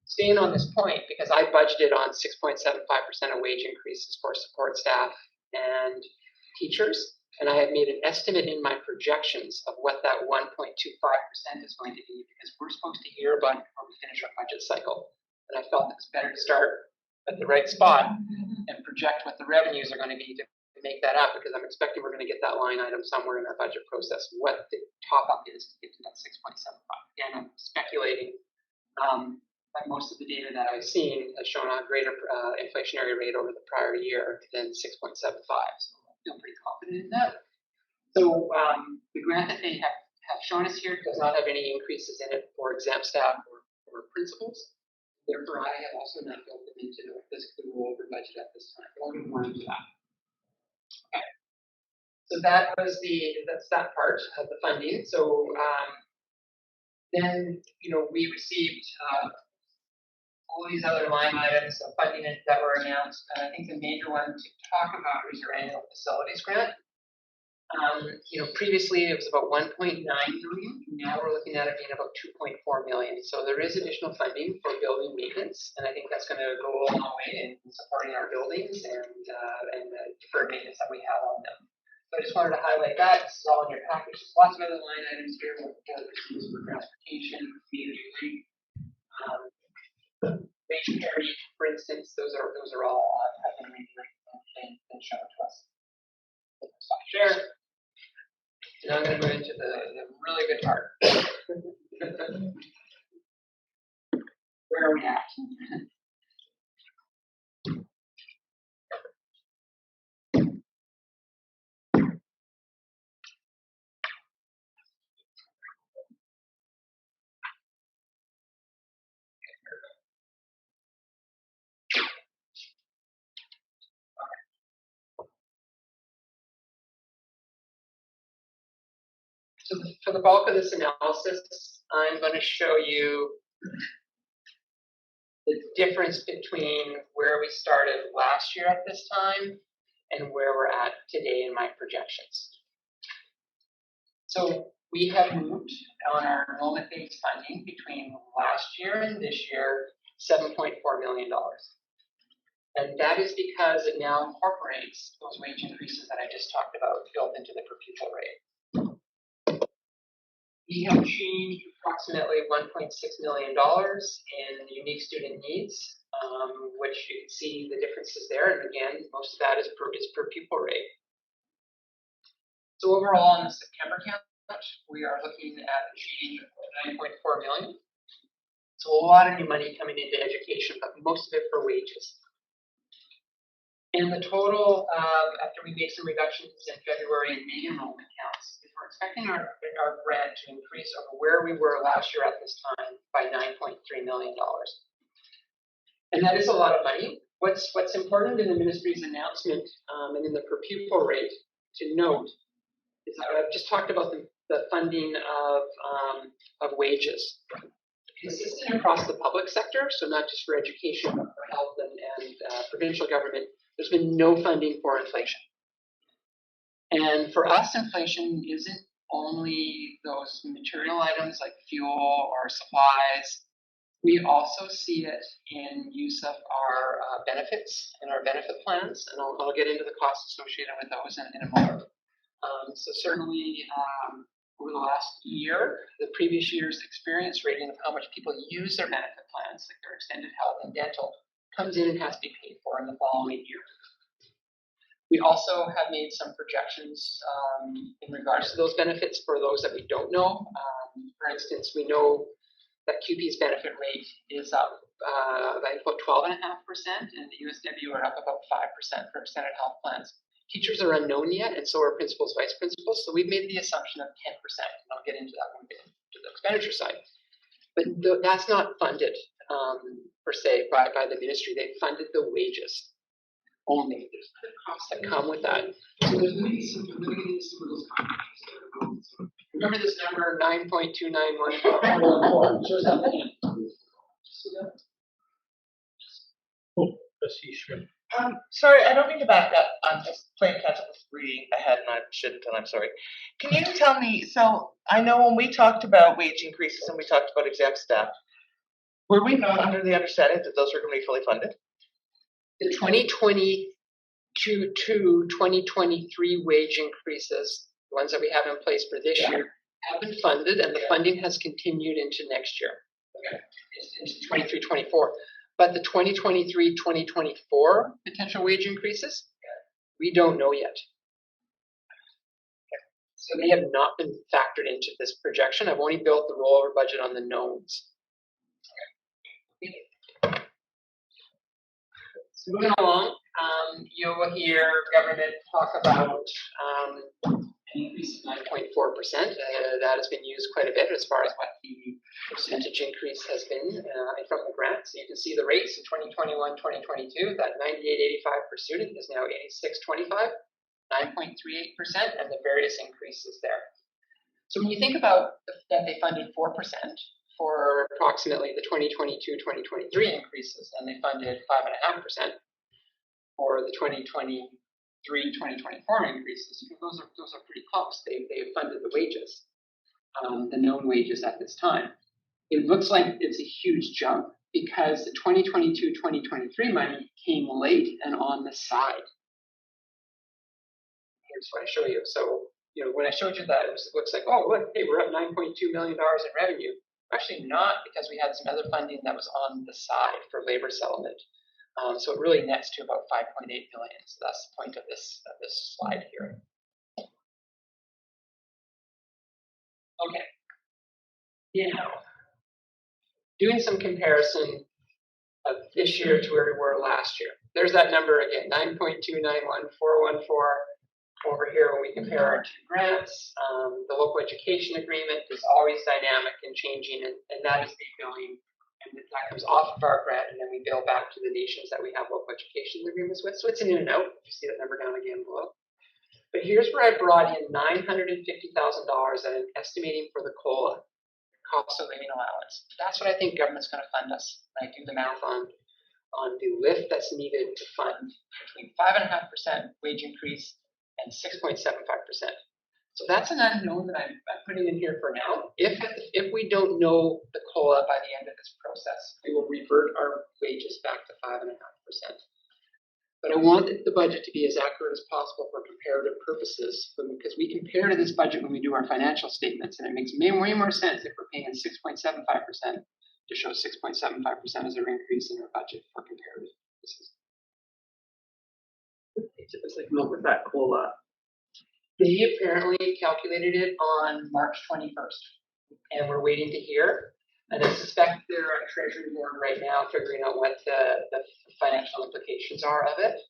staying on this point because I budgeted on 6.75% of wage increases for support staff and teachers, and I have made an estimate in my projections of what that 1.25% is going to be because we're supposed to hear about it before we finish our budget cycle, and I felt it was better to start at the right spot and project what the revenues are going to be to make that up because I'm expecting we're going to get that line item somewhere in our budget process, what the top up is to get to that 6.75. Again, I'm speculating. But most of the data that I've seen has shown a greater inflationary rate over the prior year than 6.75. So I feel pretty confident in that. So the grant that they have shown us here does not have any increases in it for exempt staff or principals. Therefore, I have also not built them into the fiscal over budget at this time. We'll get more into that. Okay. So that's that part of the funding. So then we received all these other line items of funding that were announced, and I think the major one to talk about is your annual facilities grant. Previously it was about 1.9 million. Now we're looking at it being about 2.4 million. So there is additional funding for building maintenance, and I think that's going to go a long way in supporting our buildings and the deferred maintenance that we have on them. So I just wanted to highlight that. This is all in your package. There's lots of other line items here for transportation, community, wage parity, for instance. Those are all have been shown to us. Stop share. Now I'm going to move into the really good part. Where are we at? So for the bulk of this analysis, I'm going to show you the difference between where we started last year at this time and where we're at today in my projections. So we have moved on our enrollment-based funding between last year and this year, $7.4 million. And that is because it now incorporates those wage increases that I just talked about built into the per pupil rate. We have changed approximately $1.6 million in unique student needs, which you can see the differences there. And again, most of that is per pupil rate. So overall, in the September count, we are looking at a change of 9.4 million. So a lot of new money coming into education, but most of it for wages. And the total, after we make some reductions in February and May enrollment counts, is we're expecting our grant to increase over where we were last year at this time by $9.3 million. And that is a lot of money. What's important in the ministry's announcement and in the per pupil rate to note is that I've just talked about the funding of wages. Consistent across the public sector, so not just for education, but for health and provincial government, there's been no funding for inflation. And for us, inflation isn't only those material items like fuel or supplies. We also see it in use of our benefits and our benefit plans, and I'll get into the costs associated with those in a moment. So certainly, over the last year, the previous year's experience rating of how much people use their benefit plans, like their extended health and dental, comes in and has to be paid for in the following year. We also have made some projections in regards to those benefits for those that we don't know. For instance, we know that QP's benefit rate is up by about 12.5%, and the USW are up about 5% for extended health plans. Teachers are unknown yet, and so are principals, vice principals. So we've made the assumption of 10%, and I'll get into that when we get to the expenditure side. But that's not funded per se by the ministry. They funded the wages only. There's other costs that come with that. So there's going to be some those costs. Remember this number 9.291. Trustee Schmidt. Sorry, I don't mean to back up. I'm just playing catch up with reading ahead, and I shouldn't, and I'm sorry. Can you tell me? So I know when we talked about wage increases and we talked about exempt staff, were we not under the understanding that those were going to be fully funded? The 2022-2023 wage increases, the ones that we have in place for this year, have been funded, and the funding has continued into next year, into 23-24. But the 2023-2024 potential wage increases, we don't know yet. So they have not been factored into this projection. I've only built the rollover budget on the knowns. So moving along, you will hear government talk about an increase of 9.4%. That has been used quite a bit as far as what the percentage increase has been from the grant. So you can see the rates in 2021-2022, that 98.85 per student is now 86.25, 9.38%, and the various increases there. So when you think about that they funded 4% for approximately the 2022-2023 increases, and they funded 5.5% for the 2023-2024 increases, those are pretty close. They funded the wages, the known wages at this time. It looks like it's a huge jump because the 2022-2023 money came late and on the side. Here's what I show you. So, when I showed you that, it looks like, oh, look, hey, we're up $9.2 million in revenue. Actually not, because we had some other funding that was on the side for labor settlement. So it really nets to about 5.8 million. So that's the point of this slide here. Okay. Doing some comparison of this year to where we were last year. There's that number again, 9.291414. Over here, when we compare our two grants, the local education agreement is always dynamic and changing, and that is the billing, and that comes off of our grant, and then we bill back to the nations that we have local education agreements with. So it's an in and out. You see that number down again below. But here's where I brought in $950,000 that I'm estimating for the COLA, cost of living allowance. That's what I think government's going to fund us. I do the math on the lift that's needed to fund between 5.5% wage increase and 6.75%. So that's an unknown that I'm putting in here for now. If we don't know the COLA by the end of this process, we will revert our wages back to 5.5%. But I want the budget to be as accurate as possible for comparative purposes, because we compare to this budget when we do our financial statements, and it makes way more sense if we're paying 6.75% to show 6.75% as our increase in our budget for comparative purposes. They typically come up with that COLA. They apparently calculated it on March 21st, and we're waiting to hear. And I suspect they're at Treasury Board right now figuring out what the financial implications are of it.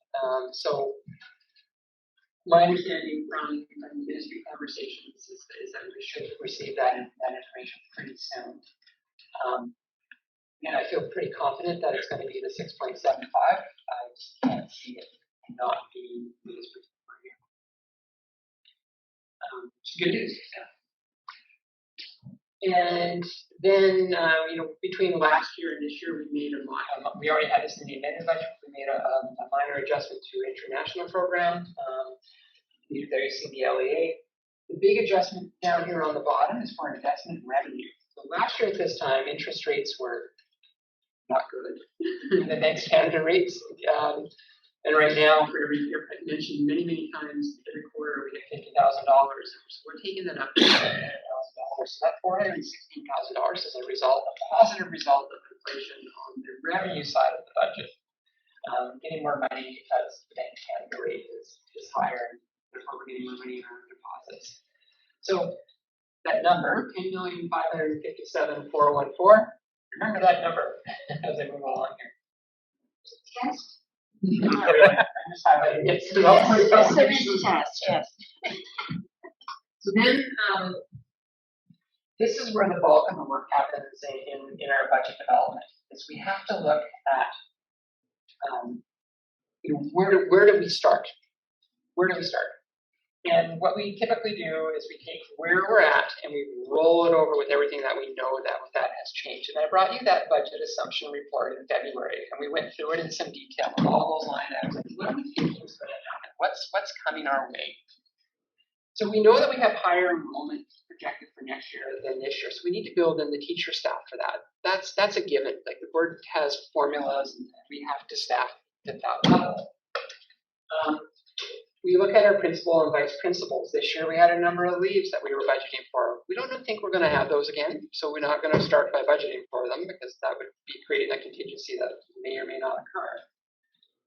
So my understanding from ministry conversations is that we should receive that information pretty soon. And I feel pretty confident that it's going to be the 6.75. I just can't see it not being this particular year. It's good news. Yeah. And then, between last year and this year, we already had this in the amended budget. We made a minor adjustment to international program. There you see the LEA. The big adjustment down here on the bottom is for investment revenue. So last year at this time, interest rates were not good. The Bank of Canada rates. And right now, for every year, I've mentioned many times, every quarter we get $50,000. So we're taking that up to $50,000. So that $416,000 is a positive result of inflation on the revenue side of the budget. Getting more money because the Bank of Canada rate is higher, and therefore we're getting more money in our deposits. So that number, $10,557,414, remember that number as I move along here. Yes. Not really. I'm just highlighting it. It's a written test, yes. So then, this is where the bulk of the work happens in our budget development. Is we have to look at where do we start? Where do we start? And what we typically do is we take where we're at and we roll it over with everything that we know that has changed. And I brought you that budget assumption report in February, and we went through it in some detail with all those line items. What do we think is going to happen? What's coming our way? So we know that we have higher enrollment projected for next year than this year. So we need to build in the teacher staff for that. That's a given. Like the board has formulas, and we have to staff at that level. We look at our principal and vice principals. This year we had a number of leaves that we were budgeting for. We don't think we're going to have those again, so we're not going to start by budgeting for them because that would be creating a contingency that may or may not occur.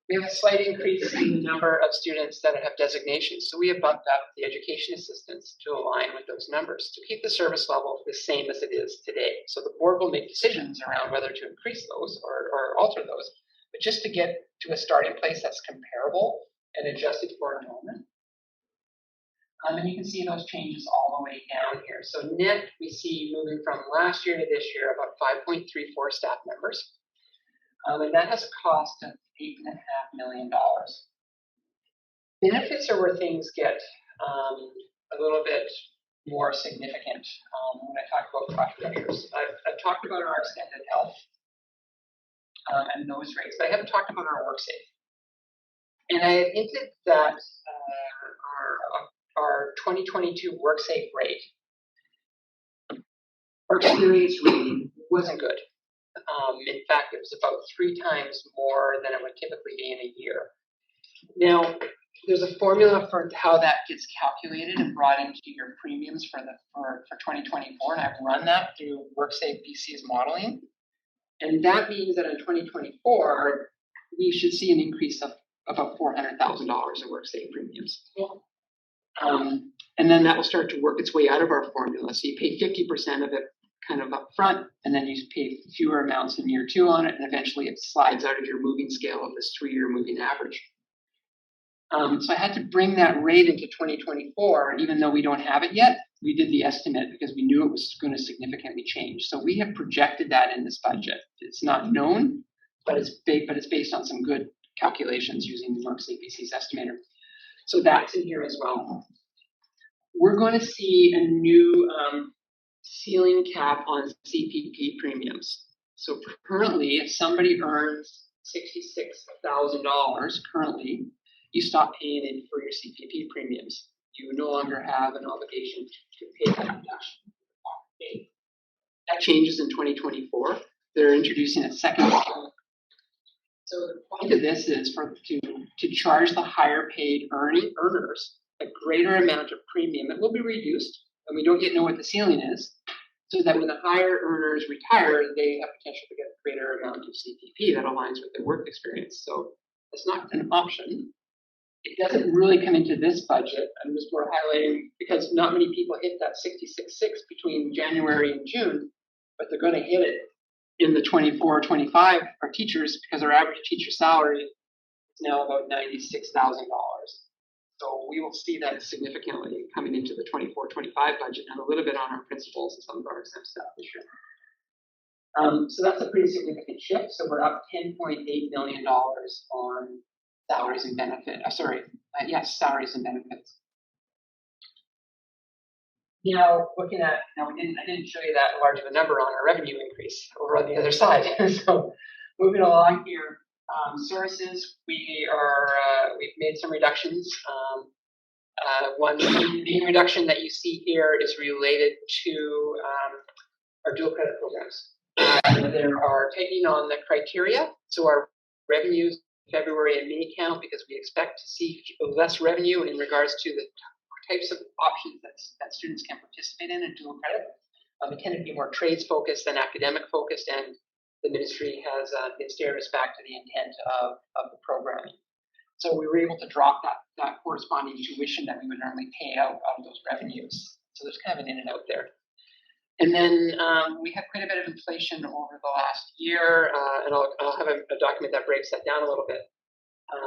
We have a slight increase in the number of students that have designations, so we have bumped up the education assistants to align with those numbers to keep the service level the same as it is today. So the board will make decisions around whether to increase those or alter those, but just to get to a starting place that's comparable and adjusted for enrollment. And you can see those changes all the way down here. So net, we see moving from last year to this year about 5.34 staff members. And that has a cost of $8.5 million. Benefits are where things get a little bit more significant when I talk about cost pressures. I've talked about our extended health and those rates, but I haven't talked about our WorkSafe. And I had hinted that our 2022 WorkSafe rate, our experience rating wasn't good. In fact, it was about 3 times more than it would typically be in a year. Now, there's a formula for how that gets calculated and brought into your premiums for 2024, and I've run that through WorkSafe BC's modeling. And that means that in 2024, we should see an increase of about $400,000 in WorkSafe premiums. And then that will start to work its way out of our formula. So you pay 50% of it kind of up front, and then you pay fewer amounts in year 2 on it, and eventually it slides out of your moving scale of this 3-year moving average. So I had to bring that rate into 2024, even though we don't have it yet. We did the estimate because we knew it was going to significantly change. So we have projected that in this budget. It's not known, but it's big, but it's based on some good calculations using the WorkSafe BC's estimator. So that's in here as well. We're going to see a new ceiling cap on CPP premiums. So currently, if somebody earns $66,000 currently, you stop paying in for your CPP premiums. You no longer have an obligation to pay that deduction. That changes in 2024. They're introducing a second So the point of this is to charge the higher paid earners a greater amount of premium. It will be reduced, and we don't yet know what the ceiling is, so that when the higher earners retire, they have potential to get a greater amount of CPP that aligns with their work experience. So it's not an option. It doesn't really come into this budget. I'm just more highlighting because not many people hit that 66.6 between January and June, but they're going to hit it in the 24-25 for teachers because our average teacher salary is now about $96,000. So we will see that significantly coming into the 24-25 budget and a little bit on our principals and some of our exempt staff this year. So that's a pretty significant shift. So we're up $10.8 million on salaries and benefits. Salaries and benefits. Now, looking at, I didn't show you that large of a number on our revenue increase over on the other side. So moving along here, services, we've made some reductions. One main reduction that you see here is related to our dual credit programs. There are taking on the criteria, so our revenues February and May count because we expect to see less revenue in regards to the types of options that students can participate in dual credit. They tend to be more trades focused than academic focused, and the ministry has steered us back to the intent of the programming. So we were able to drop that corresponding tuition that we would normally pay out of those revenues. So there's kind of an in and out there. And then we had quite a bit of inflation over the last year, and I'll have a document that breaks that down a little bit,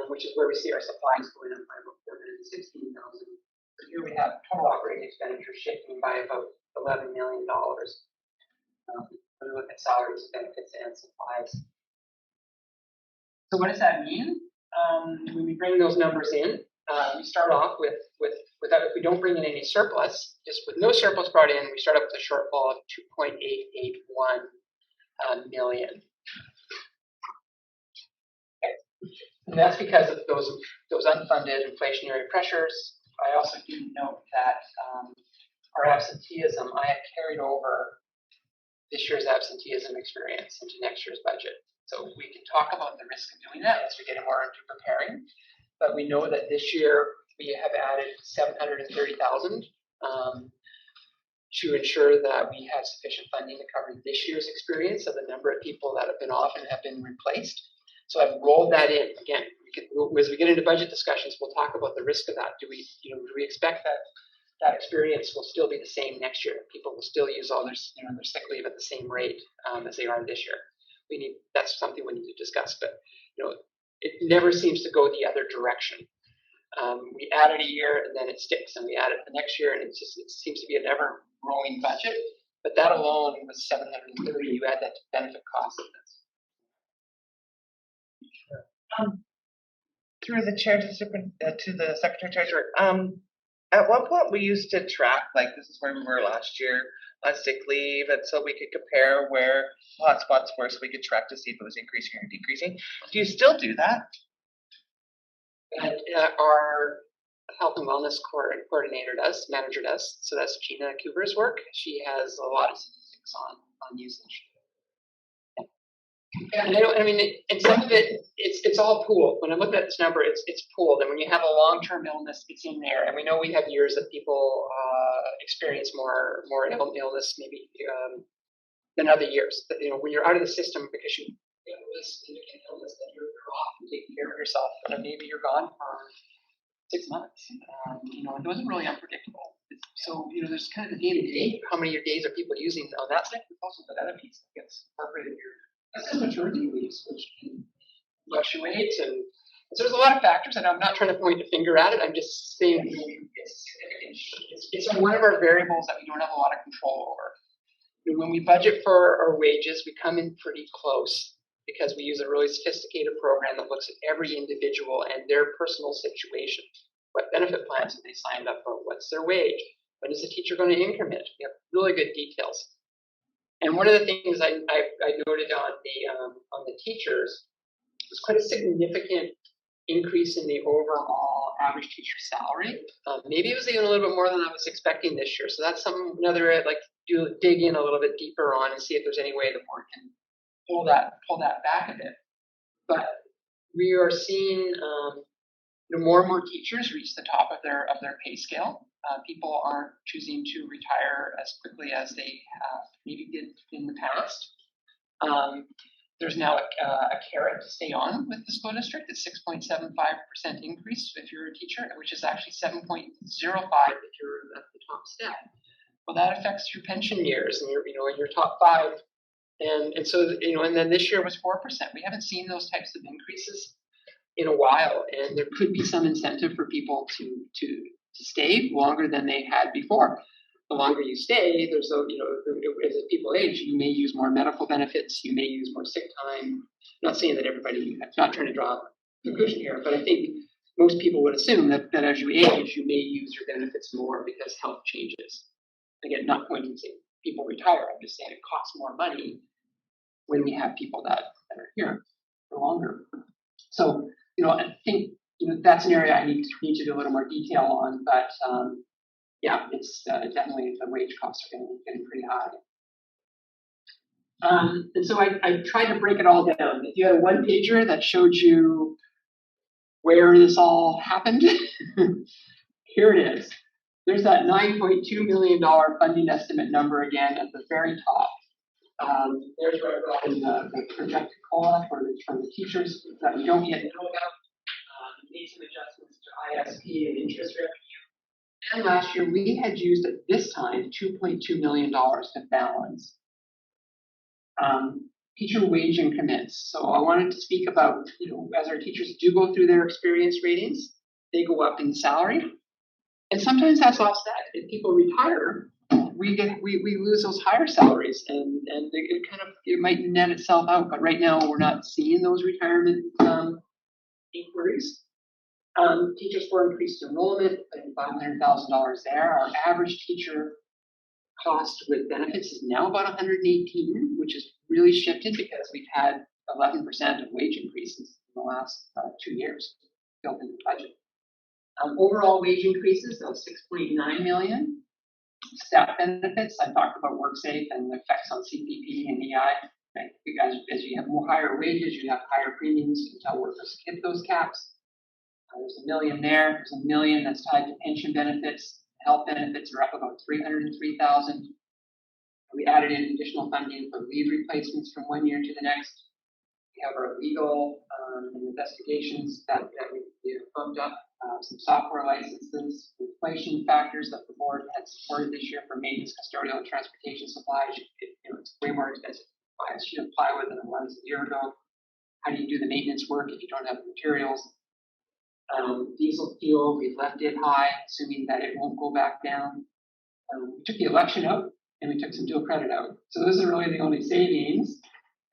which is where we see our supplies going up by about $416,000. So here we have total operating expenditure shifting by about $11 million. When we look at salaries, benefits, and supplies. So what does that mean? When we bring those numbers in, we start off with without, if we don't bring in any surplus, just with no surplus brought in, we start up with a shortfall of 2.881 million. Okay. And that's because of those unfunded inflationary pressures. I also do note that our absenteeism, I have carried over this year's absenteeism experience into next year's budget. So we can talk about the risk of doing that as we get more into preparing. But we know that this year we have added $730,000 to ensure that we have sufficient funding to cover this year's experience of the number of people that have been off and have been replaced. So I've rolled that in. Again, as we get into budget discussions, we'll talk about the risk of that. Do we expect that experience will still be the same next year? People will still use all their sick leave at the same rate as they are this year. That's something we need to discuss, but it never seems to go the other direction. We add it a year and then it sticks, and we add it the next year, and it seems to be an ever growing budget. But that alone was 730. You add that to benefit costs of this. Through the chair to the secretary treasurer. At one point, we used to track, like, this is where we were last year on sick leave, and so we could compare where hotspots were, so we could track to see if it was increasing or decreasing. Do you still do that? Our health and wellness manager does. So that's Gina Cooper's work. She has a lot of statistics on usage. And and some of it, it's all pooled. When I look at this number, it's pooled. And when you have a long-term illness, it's in there. And we know we have years that people experience more illness maybe than other years. That, when you're out of the system because you have this significant illness, that you're off and taking care of yourself, and maybe you're gone for 6 months. It wasn't really unpredictable. So there's kind of the day-to-day. How many of your days are people using on that side? There's also the other piece that gets incorporated here. That's just maturity leaves, which can fluctuate, and so there's a lot of factors, and I'm not trying to point a finger at it. I'm just saying it's one of our variables that we don't have a lot of control over. When we budget for our wages, we come in pretty close because we use a really sophisticated program that looks at every individual and their personal situation. What benefit plans have they signed up for? What's their wage? When is the teacher going to increment? We have really good details. And one of the things I noted on the teachers was quite a significant increase in the overall average teacher salary. Maybe it was even a little bit more than I was expecting this year. So that's another I'd like to dig in a little bit deeper on and see if there's any way the board can pull that back a bit. But we are seeing more and more teachers reach the top of their pay scale. People aren't choosing to retire as quickly as they maybe did in the past. There's now a carrot to stay on with the school district. It's 6.75% increase if you're a teacher, which is actually 7.05 if you're at the top step. Well, that affects your pension years and in your top 5. And so, and then this year was 4%. We haven't seen those types of increases in a while, and there could be some incentive for people to stay longer than they had before. The longer you stay, there's as people age, you may use more medical benefits, you may use more sick time. I'm not saying that everybody, I'm not trying to draw a conclusion here, but I think most people would assume that as you age, you may use your benefits more because health changes. Again, not going to say people retire, I'm just saying it costs more money when we have people that are here for longer. So, I think, that's an area I need to do a little more detail on, but yeah, it's definitely the wage costs are getting pretty high. And so I tried to break it all down. If you had a one-pager that showed you where this all happened, here it is. There's that $9.2 million funding estimate number again at the very top. There's where I brought in the projected COLA for the teachers that we don't yet know about. Made some adjustments to ISP and interest revenue. And last year we had used at this time $2.2 million to balance teacher wage increments. So I wanted to speak about, as our teachers do go through their experience ratings, they go up in salary. And sometimes that's offset. If people retire, we lose those higher salaries, and it might net itself out. But right now we're not seeing those retirement inquiries. Teachers for increased enrollment, $500,000 there. Our average teacher cost with benefits is now about $118, which has really shifted because we've had 11% of wage increases in the last 2 years built into the budget. Overall wage increases of $6.9 million. Staff benefits, I talked about WorkSafe and the effects on CPP and EI. Okay. You guys, as you have more higher wages, you have higher premiums. You can tell workers hit those caps. There's $1 million there. There's $1 million that's tied to pension benefits. Health benefits are up about $303,000. We added in additional funding for leave replacements from one year to the next. We have our legal and investigations that we bumped up. Some software licenses, inflation factors that the board had supported this year for maintenance, custodial, and transportation supplies. It's way more expensive to buy a sheet of plywood than it was a year ago. How do you do the maintenance work if you don't have the materials? Diesel fuel, we've left it high, assuming that it won't go back down. We took the election out, and we took some dual credit out. So those are really the only savings,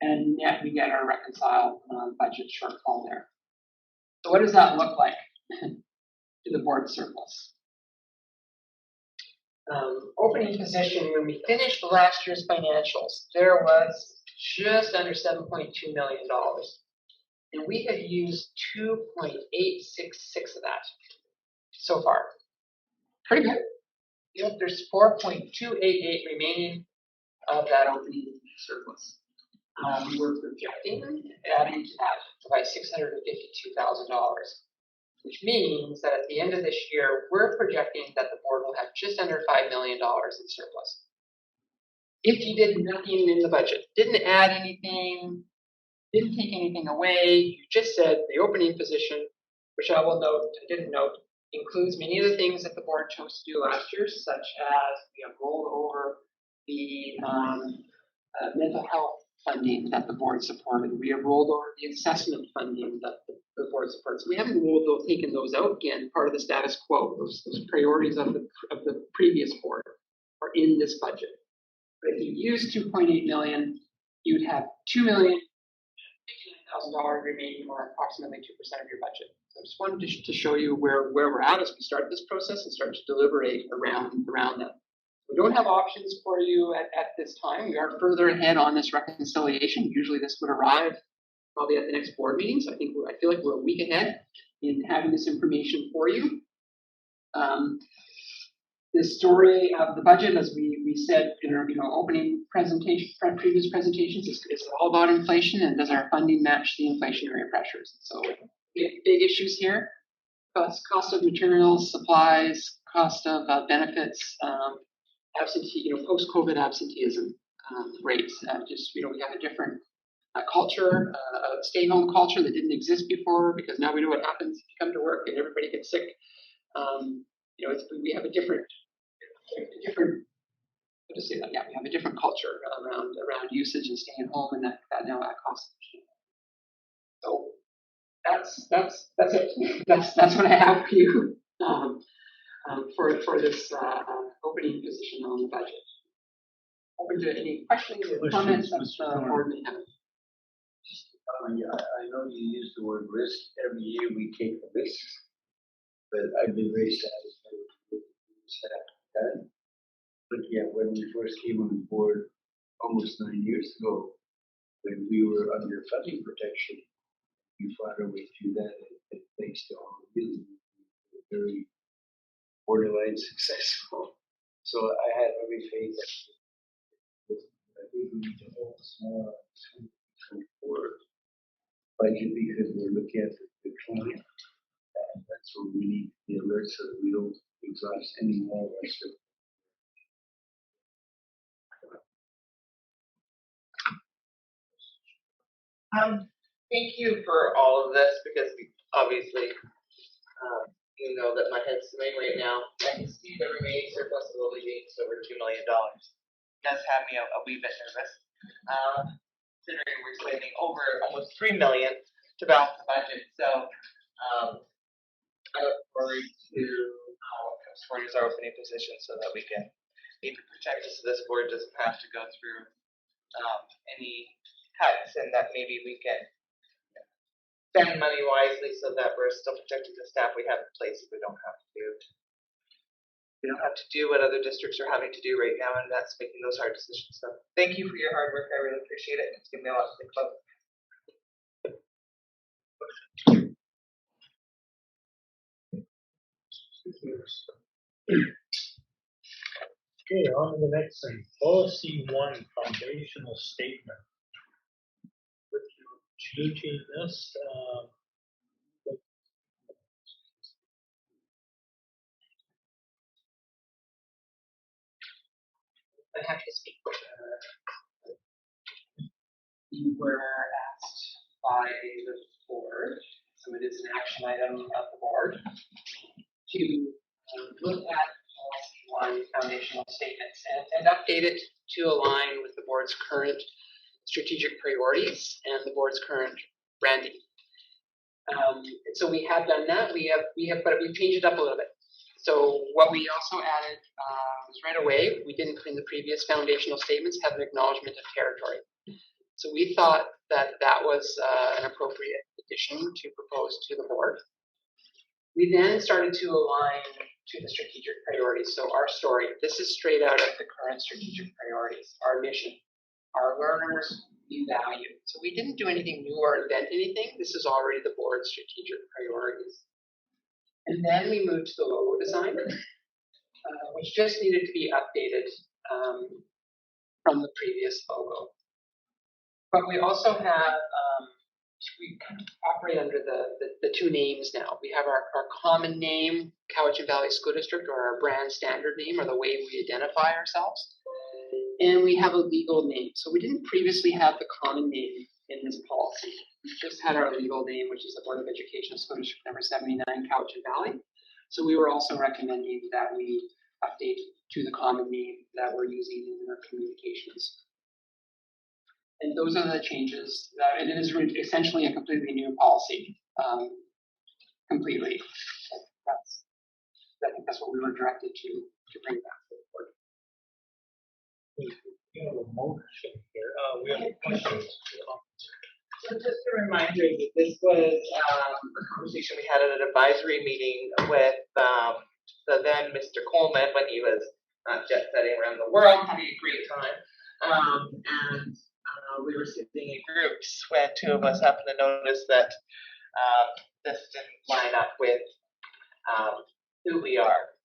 and yet we get our reconciled budget shortfall there. So what does that look like to the board surplus? Opening position, when we finished last year's financials, there was just under $7.2 million. And we have used 2.866 of that so far. Pretty good. Yep, there's 4.288 remaining of that opening surplus. We were projecting adding to that by $652,000, which means that at the end of this year, we're projecting that the board will have just under $5 million in surplus. If you did nothing in the budget, didn't add anything, didn't take anything away, you just said the opening position, which I didn't note, includes many of the things that the board chose to do last year, such as we have rolled over the mental health funding that the board supported. We have rolled over the assessment funding that the board supports. We haven't taken those out again, part of the status quo. Those priorities of the previous board are in this budget. But if you use 2.8 million, you'd have $2,059,000 remaining, or approximately 2% of your budget. So I just wanted to show you where we're at as we start this process and start to deliberate around that. We don't have options for you at this time. We are further ahead on this reconciliation. Usually this would arrive probably at the next board meeting. So I feel like we're a week ahead in having this information for you. the story of the budget, as we said in our opening presentation, previous presentations, is all about inflation, and does our funding match the inflationary pressures? So big issues here: cost of materials, supplies, cost of benefits, absentee, post-COVID absenteeism rates. We have a different culture, stay-home culture that didn't exist before, because now we know what happens if you come to work and everybody gets sick. We have a different, how to say that? Yeah, we have a different culture around usage and staying home, and that now that costs. So that's it. That's what I have for you for this opening position on the budget. Open to any questions or comments that the board may have. I know you use the word risk. Every year we take the risks, but I've been very satisfied with the staff done. But yeah, when we first came on board almost 9 years ago, when we were under funding protection, we fought our way through that, and thanks to all of you, we were very borderline successful. So I have every faith that I think we need to hold a small 2024 budget, because we're looking at the decline, and that's where we need the alert so that we don't exhaust any more of our stuff. Thank you for all of this, because obviously, you know that my head's swimming right now. I can see the remaining surplus of alleviates over $2 million. It does have me a wee bit nervous, considering we're spending over almost $3 million to balance the budget. So I look forward to supporting our opening position, so that we can maybe protect us, so this board doesn't have to go through any cuts, and that maybe we can spend money wisely so that we're still protecting the staff we have in place. We don't have to do what other districts are having to do right now, and that's making those hard decisions. So thank you for your hard work. I really appreciate it. It's given me a lot to think about. Okay, on to the next thing. Policy 1, foundational statement. With you changing this, I have to speak. You were asked by the board, so it is an action item of the board, to look at policy 1 foundational statements and update it to align with the board's current strategic priorities and the board's current branding. So we have done that. But we've changed it up a little bit. So what we also added was right away, we didn't in the previous foundational statements have an acknowledgement of territory. So we thought that was an appropriate addition to propose to the board. We then started to align to the strategic priorities. So our story, this is straight out of the current strategic priorities, our mission, our learners we value. So we didn't do anything new or invent anything. This is already the board's strategic priorities. And then we moved to the logo design, which just needed to be updated from the previous logo. But we also have, we kind of operate under the two names now. We have our common name, Cowichan Valley School District, or our brand standard name, or the way we identify ourselves. And we have a legal name. So we didn't previously have the common name in this policy. We just had our legal name, which is the Board of Education School District number 79, Cowichan Valley. So we were also recommending that we update to the common name that we're using in our communications. And those are the changes. And it is essentially a completely new policy. Completely. I think that's what we were directed to bring back to the board. we have a motion here. We have questions. So just a reminder that this was a conversation we had at an advisory meeting with the then Mr. Coleman when he was jet setting around the world, having a great time. And we were sitting in groups when two of us happened to notice that this didn't line up with who we are.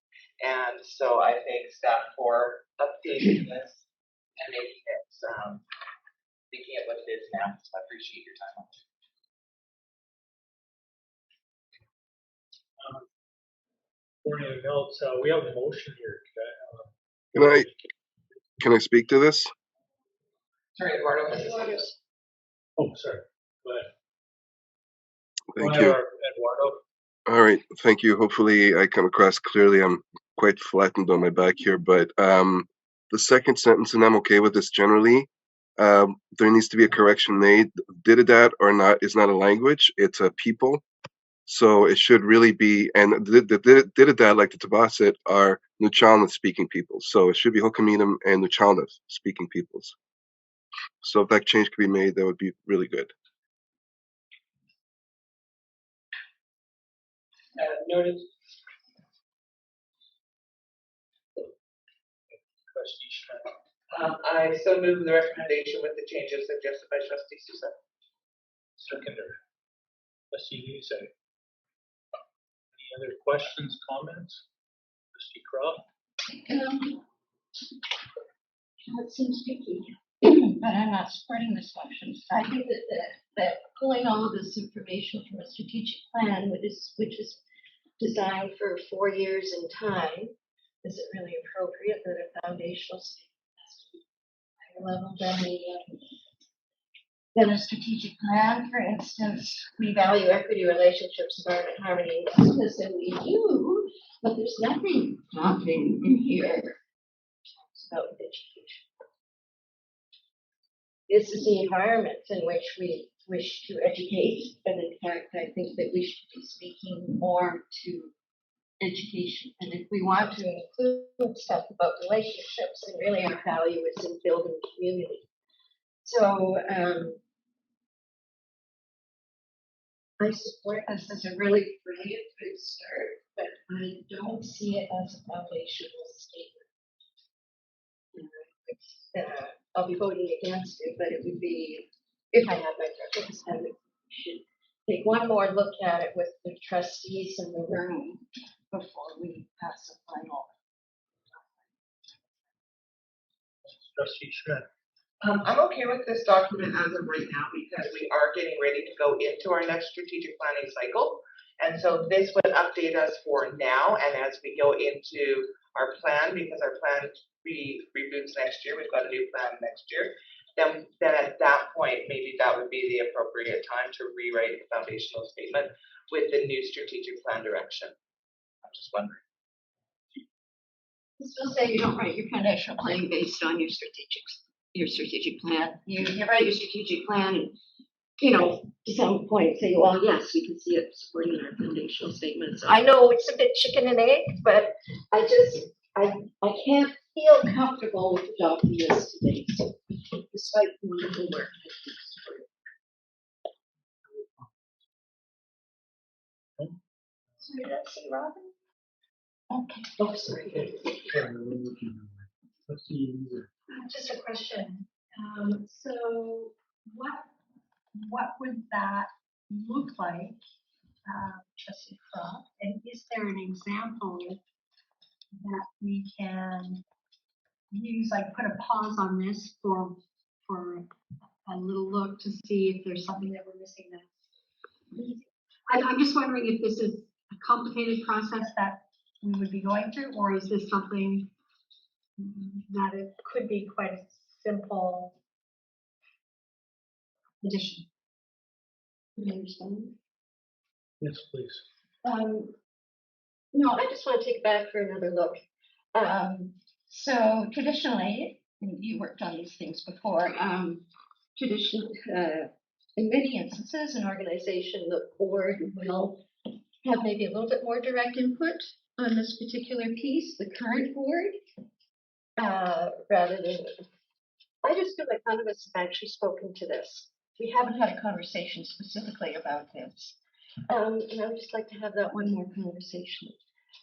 And so I thank staff for updating this and making it what it is now. So I appreciate your time. For anything else, we have a motion here. Can I speak to this? Sorry, Eduardo. Oh, sorry. Go ahead. Thank Go you. ahead, Eduardo. All right, thank you. Hopefully I come across clearly. I'm quite flattened on my back here, but the second sentence, and I'm okay with this generally, there needs to be a correction made. Did that or not is not a language, it's a people. So it should really be, and did that, like the Tabasit, are Nuchalna speaking peoples. So it should be Hokaminam and Nuchalna speaking peoples. So if that change could be made, that would be really good. Noted. Trustee Schmidt. I so move the recommendation with the changes suggested by Trustee Sousa. Seconder. Trustee Lise. Any other questions, comments? Trustee Croft? It seems tricky, but I'm not supporting this motion. I think that pulling all of this information from a strategic plan, which is designed for 4 years in time, is it really appropriate that a foundational statement has to be higher level than a strategic plan? For instance, we value equity, relationships, environment, harmony, and justice, and we do, but there's nothing in here about education. This is the environment in which we wish to educate, and in fact, I think that we should be speaking more to education. And if we want to include stuff about relationships, then really our value is in building community. So I support this as a really brilliant good start, but I don't see it as a foundational statement. I'll be voting against it, but it would be, if I had my preference, I would should take one more look at it with the trustees in the room before we pass a final. Trustee Schmidt. I'm okay with this document as of right now because we are getting ready to go into our next strategic planning cycle. And so this would update us for now, and as we go into our plan, because our plan reboots next year, we've got a new plan next year, then at that point, maybe that would be the appropriate time to rewrite the foundational statement with the new strategic plan direction. I'm just wondering. Still say you don't write your foundational plan based on your strategic plan. You write your strategic plan and, to some point say, well, yes, we can see it supporting our foundational statements. I know it's a bit chicken and egg, but I can't feel comfortable with adopting this today, despite the wonderful work. Sorry, did I say Robin? Okay. Oh, sorry. Just a question. So what would that look like, Trustee Croft? And is there an example that we can use, like put a pause on this for a little look to see if there's something that we're missing that's I'm just wondering if this is a complicated process that we would be going through, or is this something that it could be quite a simple addition? You understand? Yes, please. No, I just want to take it back for another look. So traditionally, and you worked on these things before, in many instances, an organization, the board will have maybe a little bit more direct input on this particular piece, the current board, rather than, I just feel like none of us have actually spoken to this. We haven't had a conversation specifically about this. And I would just like to have that one more conversation.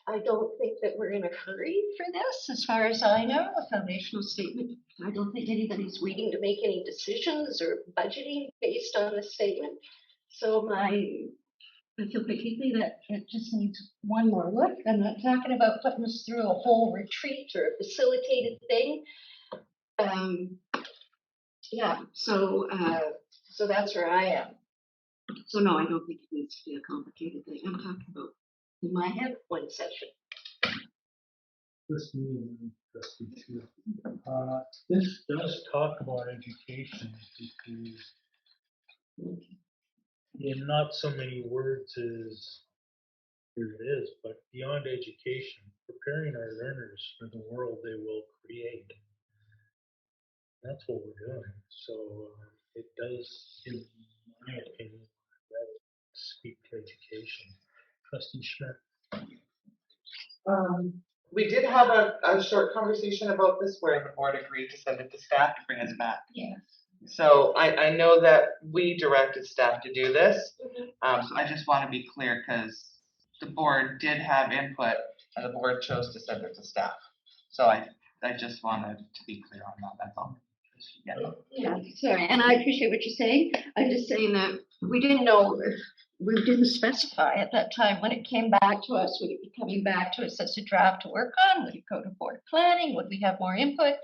I don't think that we're in a hurry for this, as far as I know, a foundational statement. I don't think anybody's waiting to make any decisions or budgeting based on the statement. So my I feel quite deeply that it just needs one more look. I'm not talking about putting us through a whole retreat or a facilitated thing. Yeah, so that's where I am. So no, I don't think it needs to be a complicated thing. I'm talking about in my head one session. First meeting, trustee Chu. This does talk about education because in not so many words as here it is, but beyond education, preparing our learners for the world they will create. That's what we're doing. So it does, in my opinion, speak to education. Trustee Schmidt. We did have a short conversation about this where the board agreed to send it to staff to bring us back. Yes. So I know that we directed staff to do this. So I just want to be clear because the board did have input and the board chose to send it to staff. So I just wanted to be clear on that, that's all. Yeah, sorry, and I appreciate what you're saying. I'm just saying that we didn't know, we didn't specify at that time when it came back to us. Would it be coming back to us as a draft to work on? Would it go to board planning? Would we have more input?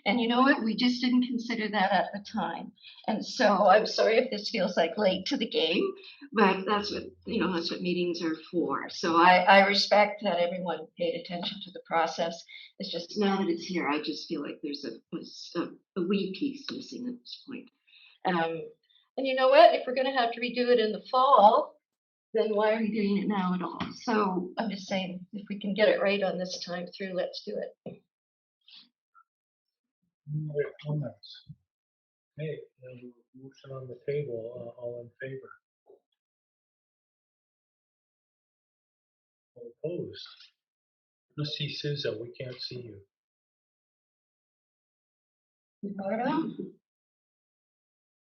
And you know what? We just didn't consider that at the time. And so I'm sorry if this feels like late to the game, but that's what, that's what meetings are for. So I respect that everyone paid attention to the process. It's just now that it's here, I just feel like there's a wee piece missing at this point. And you know what? If we're going to have to redo it in the fall, then why are we doing it now at all? So I'm just saying, if we can get it right on this time through, let's do it. Any other comments? Hey, there's a motion on the table. All in favor? All opposed? Trustee Souza, we can't see you.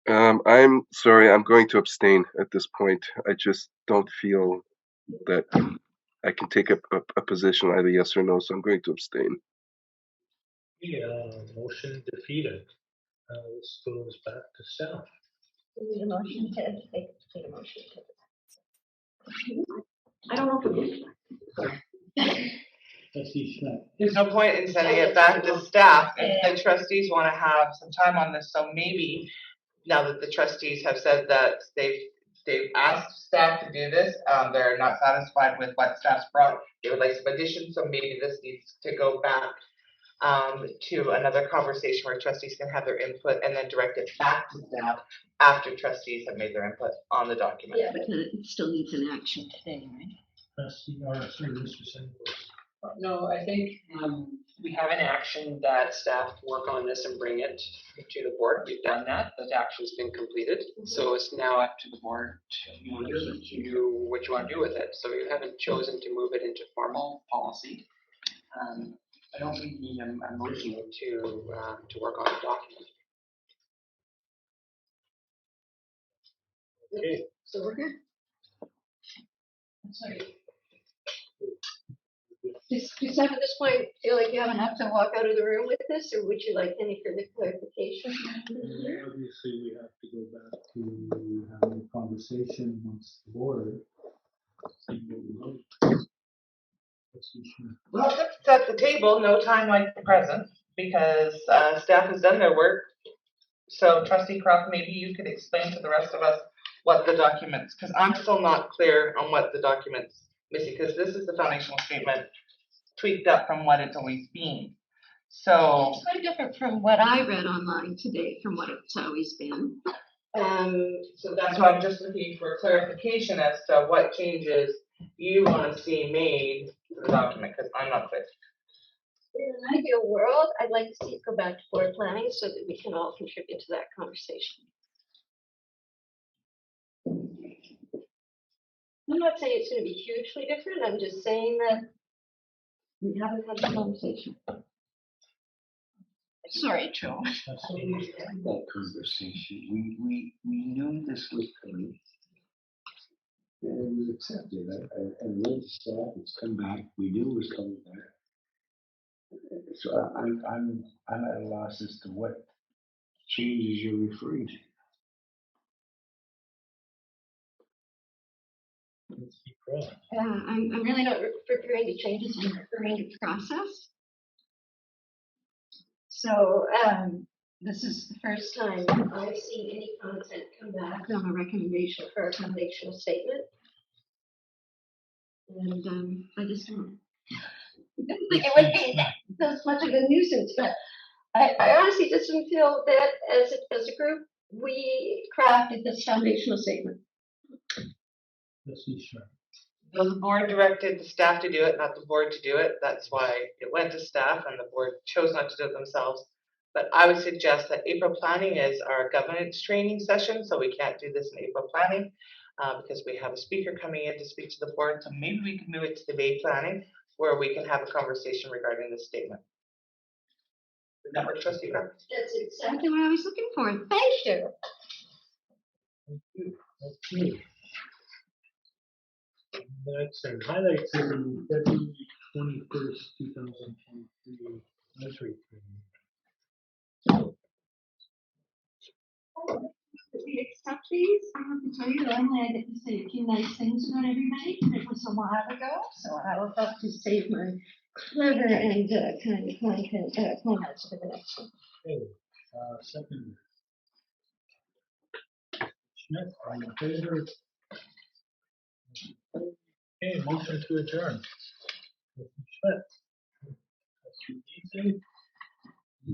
I'm sorry, I'm going to abstain at this point. I just don't feel that I can take a position either yes or no, so I'm going to abstain. Yeah, motion defeated. This goes back to staff. We need a motion to take a motion to. I don't know if it Trustee Schmidt. There's no point in sending it back to staff if the trustees want to have some time on this. So maybe now that the trustees have said that they've asked staff to do this, they're not satisfied with what staff's brought. They would like some additions, so maybe this needs to go back to another conversation where trustees can have their input and then direct it back to staff after trustees have made their input on the document. Yeah, but it still needs an action today, right? Trustee, sorry, Mr. Sanders. No, I think we have an action that staff work on this and bring it to the board. We've done that. That action's been completed. So it's now up to the board to do what you want to do with it. So you haven't chosen to move it into formal policy. I don't think you need a motion to work on the document. Okay. So we're good. I'm sorry. Does at this point feel like you have enough to walk out of the room with this, or would you like any further clarification? Obviously, we have to go back to having a conversation amongst the board. Well, let's set the table, no time like the present, because staff has done their work. So Trustee Croft, maybe you could explain to the rest of us what the documents, because I'm still not clear on what the documents missing, because this is the foundational statement tweaked up from what it's always been. So It's quite different from what I read online today, from what it's always been. so that's why I'm just looking for clarification as to what changes you want to see made to the document, because I'm not clear. In an ideal world, I'd like to see it go back to board planning so that we can all contribute to that conversation. I'm not saying it's going to be hugely different. I'm just saying that we haven't had the conversation. Sorry, Joe. That conversation, we knew this was coming. And it was accepted. And went to staff, it's come back. We knew it was coming back. So I'm at a loss as to what changes you're referring to. Right. I'm really not referring to changes, I'm referring to process. So, this is the first time I've seen any content come back on a recommendation for a foundational statement. And, I just don't think it would be that much of a nuisance, but I honestly just didn't feel that as a group, we crafted this foundational statement. Let's see, sure. Well, the board directed the staff to do it, not the board to do it. That's why it went to staff and the board chose not to do it themselves. But I would suggest that April planning is our governance training session, so we can't do this in April planning because we have a speaker coming in to speak to the board. So maybe we can move it to the May planning where we can have a conversation regarding this statement. Does that work, Trustee Brown? That's exactly what I was looking for. Thank you. Thank you. Okay. Next, and highlights of the February 21st, 2023 advisory committee. We accept these. I have to tell you, normally I get to say a few nice things about everybody. It was a while ago, so I will have to save my clever and kind of comments for the next one. Okay, second. Schmidt, all in favor? Okay, motion to adjourn. Schmidt. BEBC.